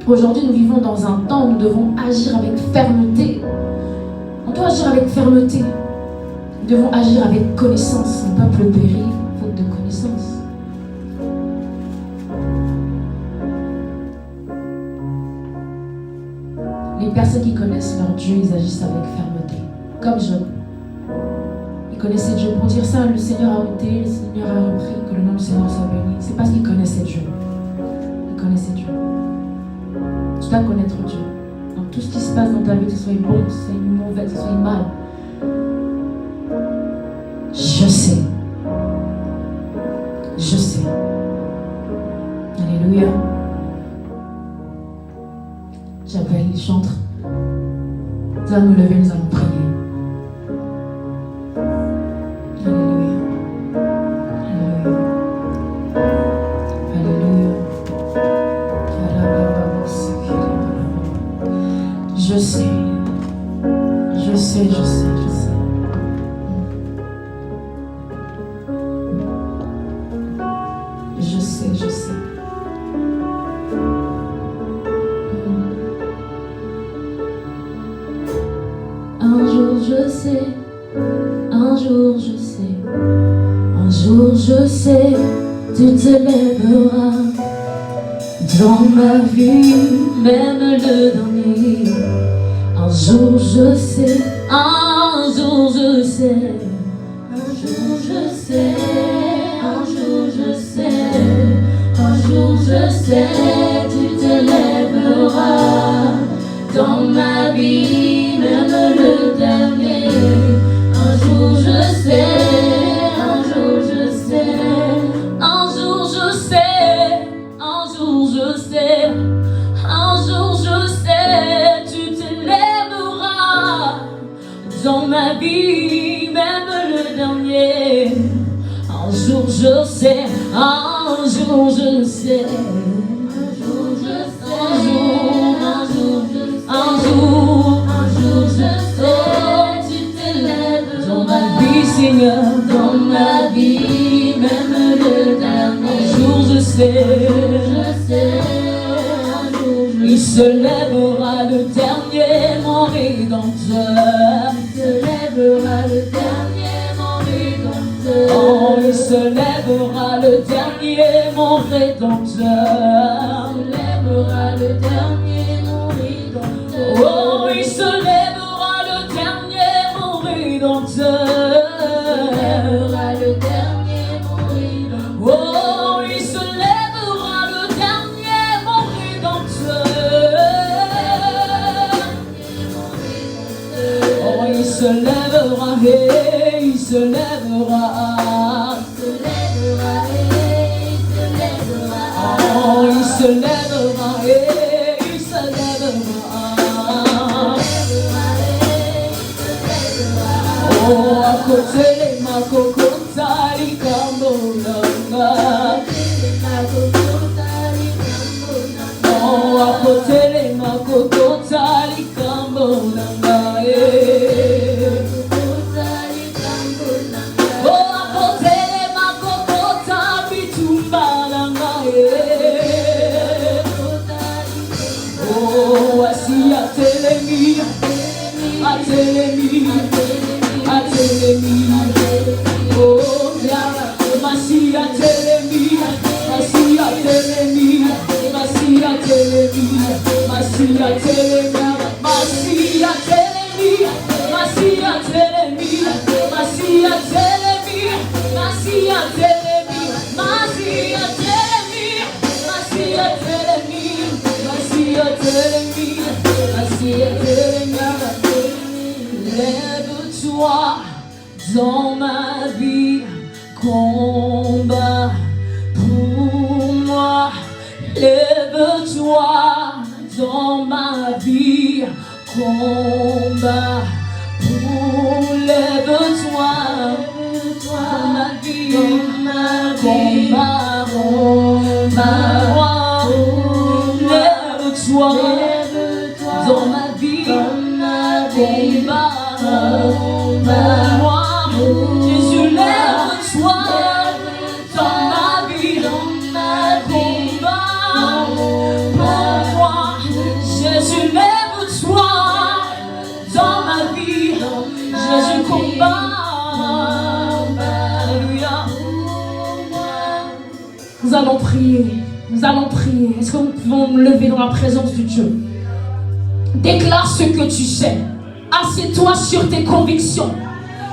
Speaker 2: Aujourd'hui, nous vivons dans un temps où nous devons agir avec fermeté. On doit agir avec fermeté. Nous devons agir avec connaissance. Le peuple périt faute de connaissance. Les personnes qui connaissent leur Dieu, ils agissent avec fermeté. Comme Job. Il connaissait Dieu. Pour dire ça, le Seigneur a ôté, le Seigneur a repris, que le nom du Seigneur soit béni. C'est parce qu'il connaissait Dieu. Il connaissait Dieu. Tu dois connaître Dieu. Dans tout ce qui se passe dans ta vie, que ce soit bon, que ce soit mauvais, que ce soit mal. Je sais. Alléluia. J'appelle les chantres. Nous allons nous lever, nous allons prier. Alléluia. Je sais. Un jour je jour je sais, tu te lèveras dans ma vie, même le dernier. Un jour je sais, un jour je sais, un jour je sais, un jour je sais, un jour je sais, tu te lèveras dans ma vie, même le dernier. Un jour je sais, un jour je sais, un jour je sais, un jour je sais, un jour je sais, tu te lèveras dans ma vie, même le dernier. Un jour je sais, un jour je sais, un jour je sais, un jour je sais, un jour je sais, tu te lèves dans ma vie, Seigneur, dans ma vie, même le dernier. Un jour je sais, un jour il se lèvera le dernier, mon Rédempteur. Il se lèvera le dernier, mon Rédempteur. Oh, il se lèvera le dernier, mon Rédempteur. Il se lèvera le dernier, mon Rédempteur. Oh, il se lèvera le dernier, mon Rédempteur. Il se lèvera le dernier, mon Rédempteur. Oh, il se lèvera le dernier, mon Rédempteur. Oh, il se lèvera, et il se lèvera. Oh, il se lèvera, et il se lèvera. Oh, à côté les makokota likambolanga. Oh, à côté les makokota likambolanga. Oh, à côté les makokota bitumbalanga. Oh, assis à Télémi, à Télémi, à Télémi. Oh, Massi à Télémi, Massi à Télémi, Massi à Télémi, Massi à Télémi, Massi à Télémi, Massi à Télémi, Massi à Télémi, Massi à Télémi, Massi à Télémi, Massi à Télémi, Massi à Télémi, Massi à Télémi. Lève-toi dans ma vie, combat pour moi. Lève-toi dans ma vie, combat pour. Lève-toi dans ma vie, combat pour moi. Lève-toi dans ma vie, combat pour moi. Jésus, lève-toi dans ma vie, combat pour moi. Jésus, lève-toi dans ma vie, Jésus, combat. Alléluia. Nous allons prier, nous allons prier. Est-ce que nous pouvons nous lever dans la présence de Dieu? Déclare ce que tu sais. Assieds-toi sur tes convictions.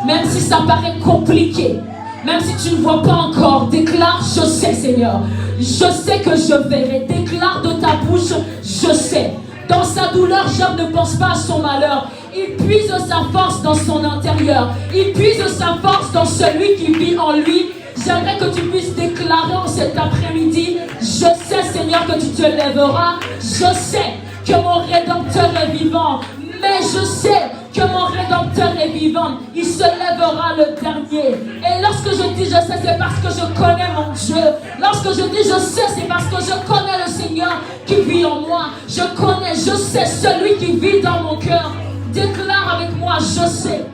Speaker 2: Même si ça paraît compliqué, même si tu ne vois pas encore, déclare, je sais Seigneur, je sais que je verrai. Déclare de ta bouche, je sais. Dans sa douleur, Job ne pense pas à son malheur. Il puise sa force dans son intérieur. Il puise sa force dans celui qui vit en lui. J'aimerais que tu puisses déclarer en cet après-midi, je sais Seigneur que tu te lèveras. Je sais que mon Rédempteur est vivant. Mais je sais que mon Rédempteur est vivant. Il se lèvera le dernier. Et lorsque je dis je sais, c'est parce que je connais mon Dieu. Lorsque je dis je sais, c'est parce que je connais le Seigneur qui vit en moi. Je connais, je sais celui qui vit dans mon cœur. Déclare avec moi, je sais.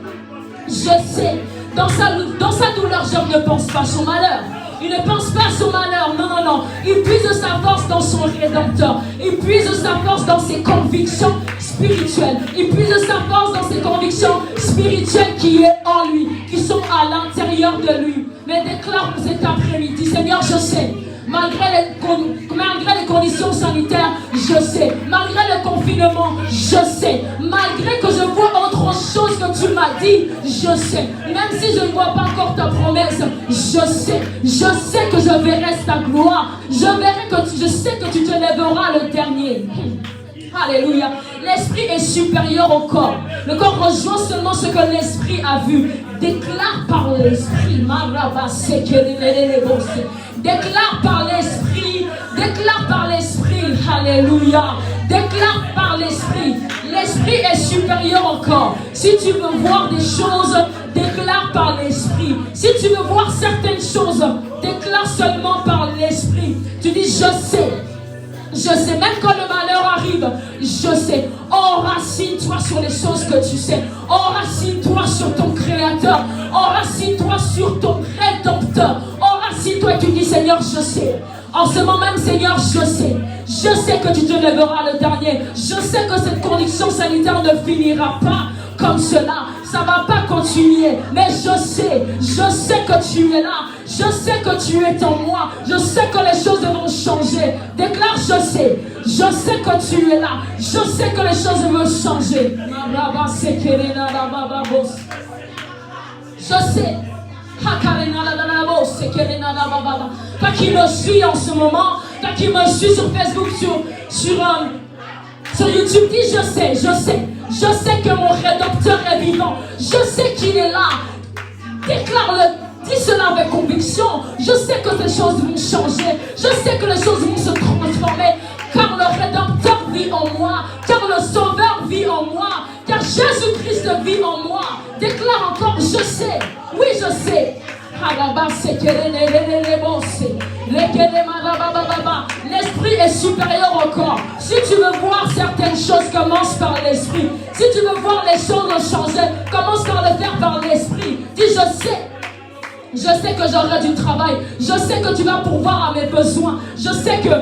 Speaker 2: Je sais. Dans sa douleur, Job ne pense pas à son malheur. Il ne pense pas à son malheur, non, non, non. Il puise sa force dans son Rédempteur. Il puise sa force dans ses convictions spirituelles. Il puise sa force dans ses convictions spirituelles qui est en lui, qui sont à l'intérieur de lui. mais déclare cet après-midi, Seigneur, je sais. Malgré les conditions sanitaires, je sais. Malgré le confinement, je sais. Malgré que je vois autre chose que tu m'as dit, je sais. Même si je ne vois pas encore ta promesse, je sais. Je sais que je verrai ta gloire. Je sais que tu te lèveras le dernier. Alléluia. L'esprit est supérieur au corps. Le corps rejoint seulement ce que l'esprit a vu. Déclare par l'esprit. Déclare par l'esprit. Déclare par l'esprit. Alléluia. Déclare par l'esprit. L'esprit est supérieur au corps. Si tu veux voir des choses, déclare par l'esprit. Si tu veux voir certaines choses, déclare seulement par l'esprit. Tu dis, je sais. Je sais, même quand le malheur arrive, je sais. Enracine-toi sur les choses que tu sais. Enracine-toi sur ton Créateur. Enracine-toi sur ton Rédempteur. Enracine-toi et tu dis, Seigneur, je sais. En ce moment même, Seigneur, je sais. Je sais que tu te lèveras le dernier. Je sais que cette condition sanitaire ne finira pas comme cela. Ça ne va pas continuer. Mais je sais que tu es là. Je sais que tu es en moi. Je sais que les choses vont changer. Déclare, je sais. Je sais que tu es là. Je sais que les choses vont changer. Je sais. Toi qui me suis en ce moment, toi qui me suis sur Facebook, sur YouTube, dis je sais que mon Rédempteur est vivant, je sais qu'il est là. Déclare-le, dis cela avec conviction. Je sais que ces choses vont changer, je sais que les choses vont se transformer, car le Rédempteur vit en moi, car le Sauveur vit en moi, car Jésus-Christ vit en moi. Déclare encore, je sais, oui je sais. L'esprit est supérieur au corps. Si tu veux voir certaines choses, commence par l'esprit. Si tu veux voir les choses changer, commence par le faire par l'esprit. Dis je sais. Je sais que j'aurai du travail. Je sais que tu vas pourvoir à mes besoins. Je sais que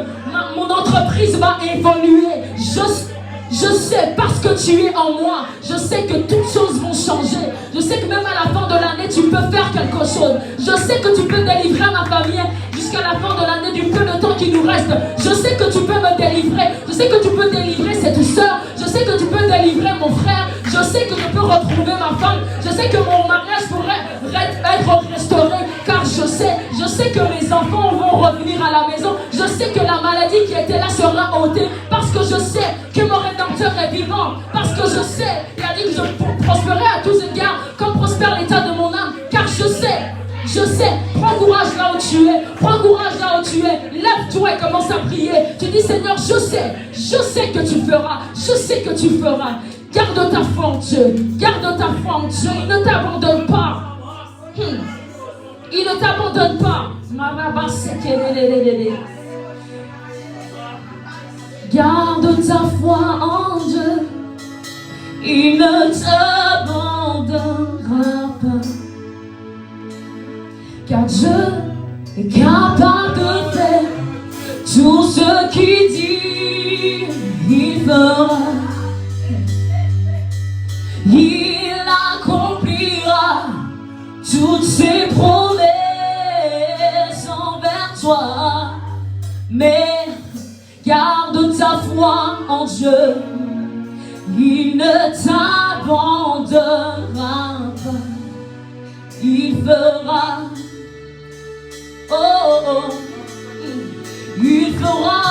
Speaker 2: mon entreprise va évoluer. Je sais parce que tu es en moi. Je sais que toutes choses vont changer. Je sais que même à la fin de l'année, tu peux faire quelque chose. Je sais que tu peux délivrer ma famille jusqu'à la fin de l'année du peu de temps qui nous reste. Je sais que tu peux me délivrer. Je sais que tu peux délivrer cette soeur. Je sais que tu peux délivrer mon frère. Je sais que je peux retrouver ma femme. Je sais que mon mariage pourrait être restauré. Car je sais que mes enfants vont revenir à la maison. Je sais que la maladie qui était là sera ôtée. Parce que je sais que mon Rédempteur est vivant. Parce que je sais, il a dit que je prospérerai à tous égards, comme prospère l'état de mon âme. Car je sais, prends courage là où tu es. Prends courage là où tu es. Lève-toi et commence à prier. Tu dis Seigneur, je sais que tu feras. Je sais que tu feras. Garde ta foi en Dieu. Garde ta foi en Dieu. Il ne t'abandonne pas. Il ne t'abandonne pas. Garde ta foi en Dieu. Il ne t'abandonnera pas. Car Dieu est capable de faire tout ce qu'il dit, il fera. Il accomplira toutes ses promesses envers toi. Mais garde ta foi en Dieu, il ne t'abandonnera pas. Il fera, oh, oh, il fera,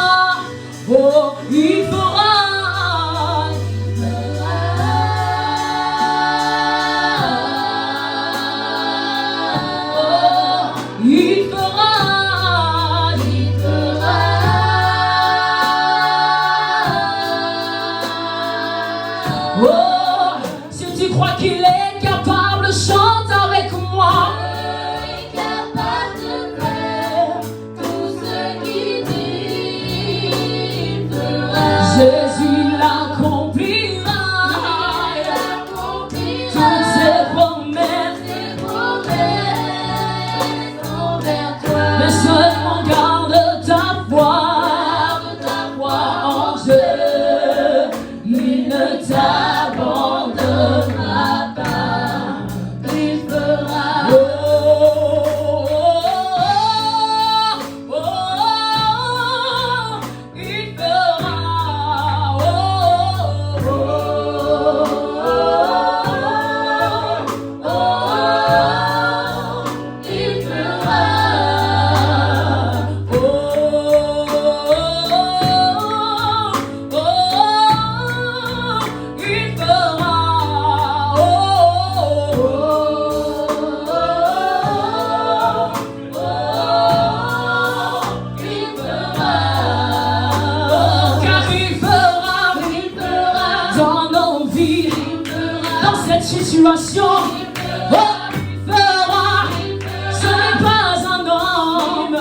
Speaker 2: oh, il fera. situation. Oh, il fera. Ce n'est pas un homme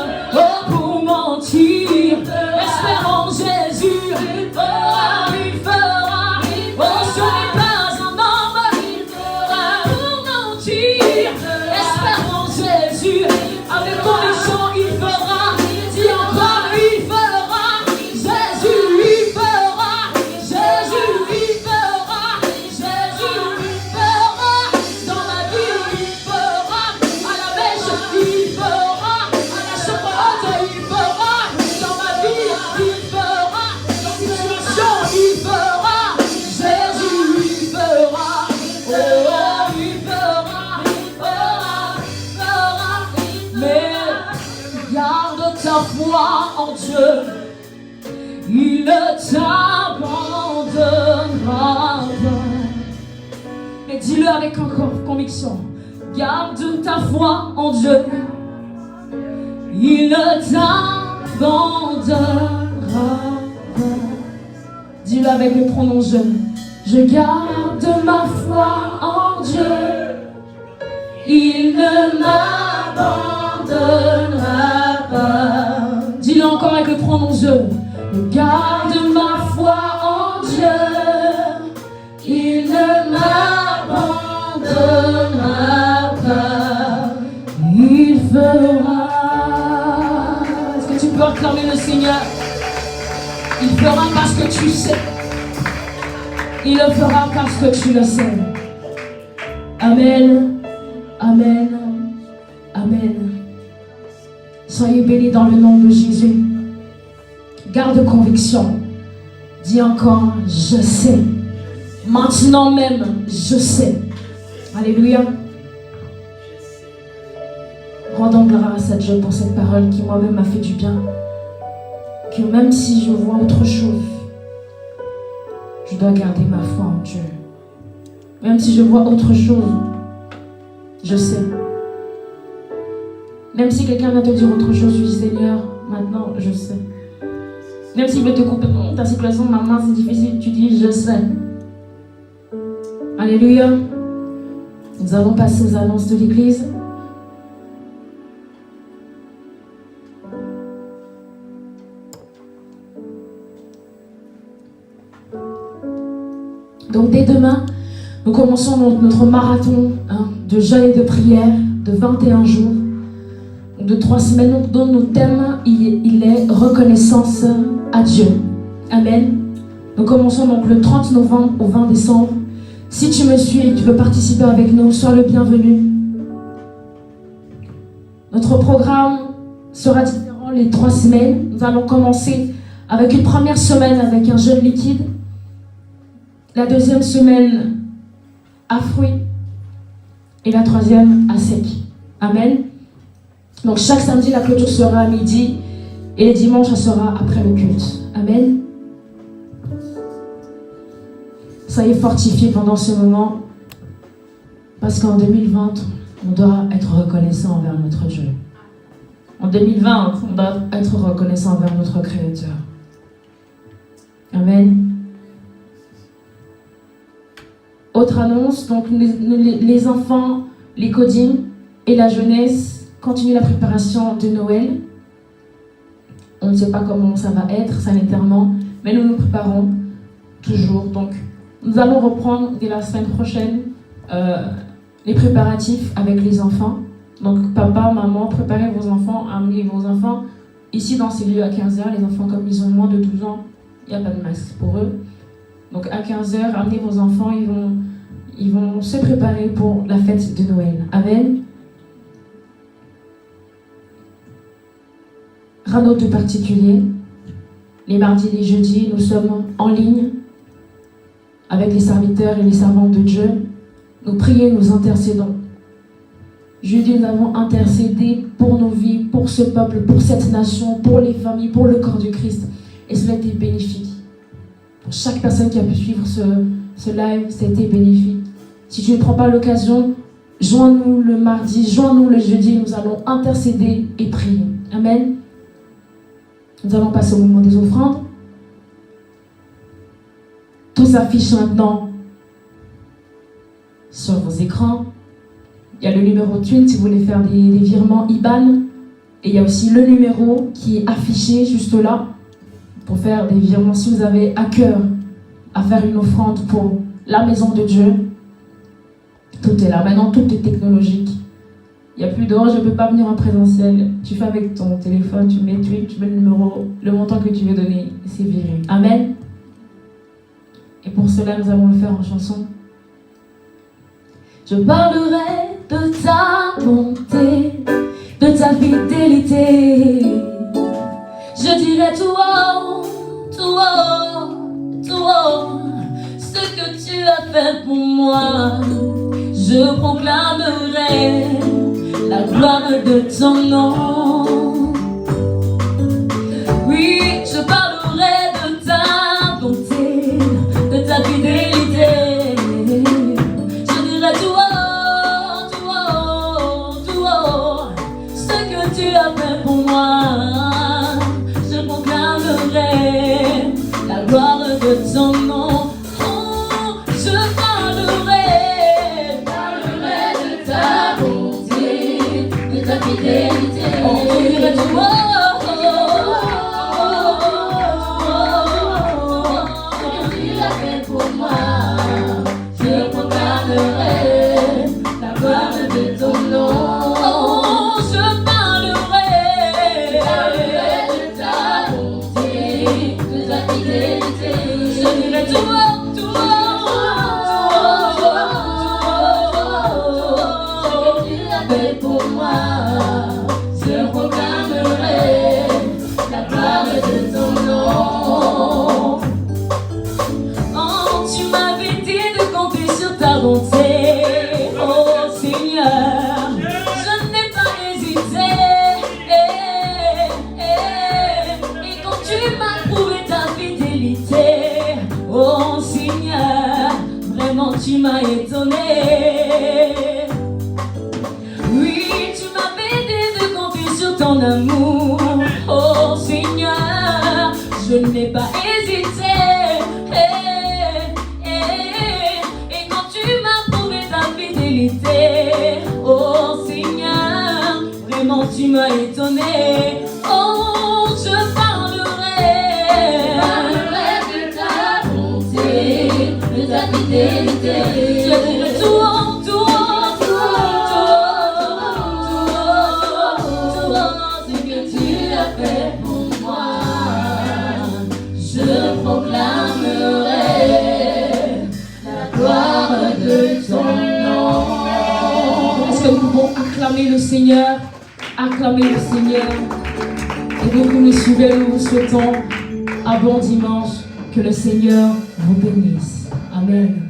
Speaker 2: pour mentir. Espérons Jésus. Oh, il fera. Oh, ce n'est pas un homme pour mentir. Espérons Jésus. Avec conviction, il fera. Dis encore, il fera. Jésus, il fera. Jésus, il fera. Jésus, il fera. Dans ma vie, il fera. À la mèche, il fera. À la chocolat, il fera. Dans ma vie, il fera. Dans la situation, il fera. Jésus, il fera. Oh, il fera. Mais garde ta foi en Dieu. Il ne t'abandonnera pas. Et dis-le avec encore conviction. Garde ta foi en Dieu. Il ne t'abandonnera pas. Dis-le avec le pronom je. Je garde ma foi en Dieu. Il ne m'abandonnera pas. Dis-le encore avec le pronom je. Je garde ma foi en Dieu. Il ne m'abandonnera pas. Il fera. Est-ce que tu peux acclamer le Seigneur? Il fera parce que tu sais. Il le fera parce que tu le sais. Amen. Amen. Amen. Soyez bénis dans le nom de Jésus. Garde conviction. Dis encore, je sais. Maintenant même, je sais. Alléluia. Rendons grâce à Dieu pour cette parole qui moi-même m'a fait du bien. Que même si je vois autre chose, je dois garder ma foi en Dieu. Même si je vois autre chose, je sais. Même si quelqu'un vient te dire autre chose, je dis Seigneur, maintenant je sais. Même s'il veut te couper ta situation, maman, c'est difficile, tu dis je sais. Alléluia. Nous allons passer aux annonces de l'église. Donc dès demain, nous commençons notre marathon de jeûne et de prière de 21 jours, de 3 semaines, dont notre thème il est reconnaissance à Dieu. Amen. Nous commençons donc le 30 novembre au 20 décembre. Si tu me suis et que tu veux participer avec nous, sois le bienvenu. Notre programme sera différent les 3 semaines. Nous allons commencer avec une première semaine avec un jeûne liquide. La deuxième semaine à fruits. Et la troisième à sec. Amen. Donc chaque samedi, la clôture sera à midi. Et les dimanches, ça sera après le culte. Amen. Soyez fortifiés pendant ce moment. Parce qu'en 2020, on doit être reconnaissant envers notre Dieu. En 2020, on doit être reconnaissant envers notre Créateur. Amen. Autre annonce, donc les enfants, les codines et la jeunesse continuent la préparation de Noël. On ne sait pas comment ça va être sanitairement, mais nous nous préparons toujours. Donc, nous allons reprendre dès la semaine prochaine les préparatifs avec les enfants. Donc, papa, maman, préparez vos enfants, amenez vos enfants ici dans ces lieux à 15h. Les enfants, comme ils ont moins de 12 ans, il n'y a pas de masque pour eux. Donc, à 15h, amenez vos enfants, ils vont se préparer pour la fête de Noël. Amen. Rien de particulier. Les mardis et les jeudis, nous sommes en ligne avec les serviteurs et les servantes de Dieu. Nous prions, nous intercédons. Jeudi, nous avons intercédé pour nos vies, pour ce peuple, pour cette nation, pour les familles, pour le corps du Christ. Et cela a été bénéfique. Pour chaque personne qui a pu suivre ce live, ça a été bénéfique. Si tu ne prends pas l'occasion, joins-nous le mardi, joins-nous le jeudi. Nous allons intercéder et prier. Amen. Nous allons passer au moment des offrandes. Tout s'affiche maintenant sur vos écrans. Il y a le numéro TWIN si vous voulez faire des virements IBAN. Et il y a aussi le numéro qui est affiché juste là pour faire des virements si vous avez à cœur à faire une offrande pour la maison de Dieu. Tout est là. Maintenant, tout est technologique. Il n'y a plus d'or, je ne peux pas venir en présentiel. Tu fais avec ton téléphone, tu mets TWIN, tu mets le numéro, le montant que tu veux donner, c'est viré. Amen. Et pour cela, nous allons le faire en chanson. Je parlerai de ta bonté, de ta fidélité. Je dirai tout haut, tout haut, tout haut, ce que tu as fait pour moi. Je proclamerai la gloire de ton nom. Oui, je parlerai de ta bonté, de ta fidélité. Je dirai tout haut, tout haut, tout haut, ce que tu as fait pour moi. Je proclamerai la gloire de ton nom. Oh, je parlerai de ta bonté, de ta fidélité. Oh, je dirai tout haut. Oh Seigneur, je n'ai pas hésité. Et quand tu m'as prouvé ta fidélité, oh Seigneur, vraiment tu m'as étonné. Oui, tu m'avais dit de compter sur ton amour. Oh Seigneur, je n'ai pas hésité. Oh Seigneur, vraiment tu m'as étonné. Oh, je parlerai de ta bonté, de ta fidélité. Je dirai tout haut, tout haut, tout haut, ce que tu as fait pour moi. Je proclamerai la gloire de ton nom. Est-ce que nous pouvons acclamer le Seigneur? Acclamer le Seigneur. Et donc vous nous suivez, nous vous souhaitons un bon dimanche. Que le Seigneur vous bénisse. Amen.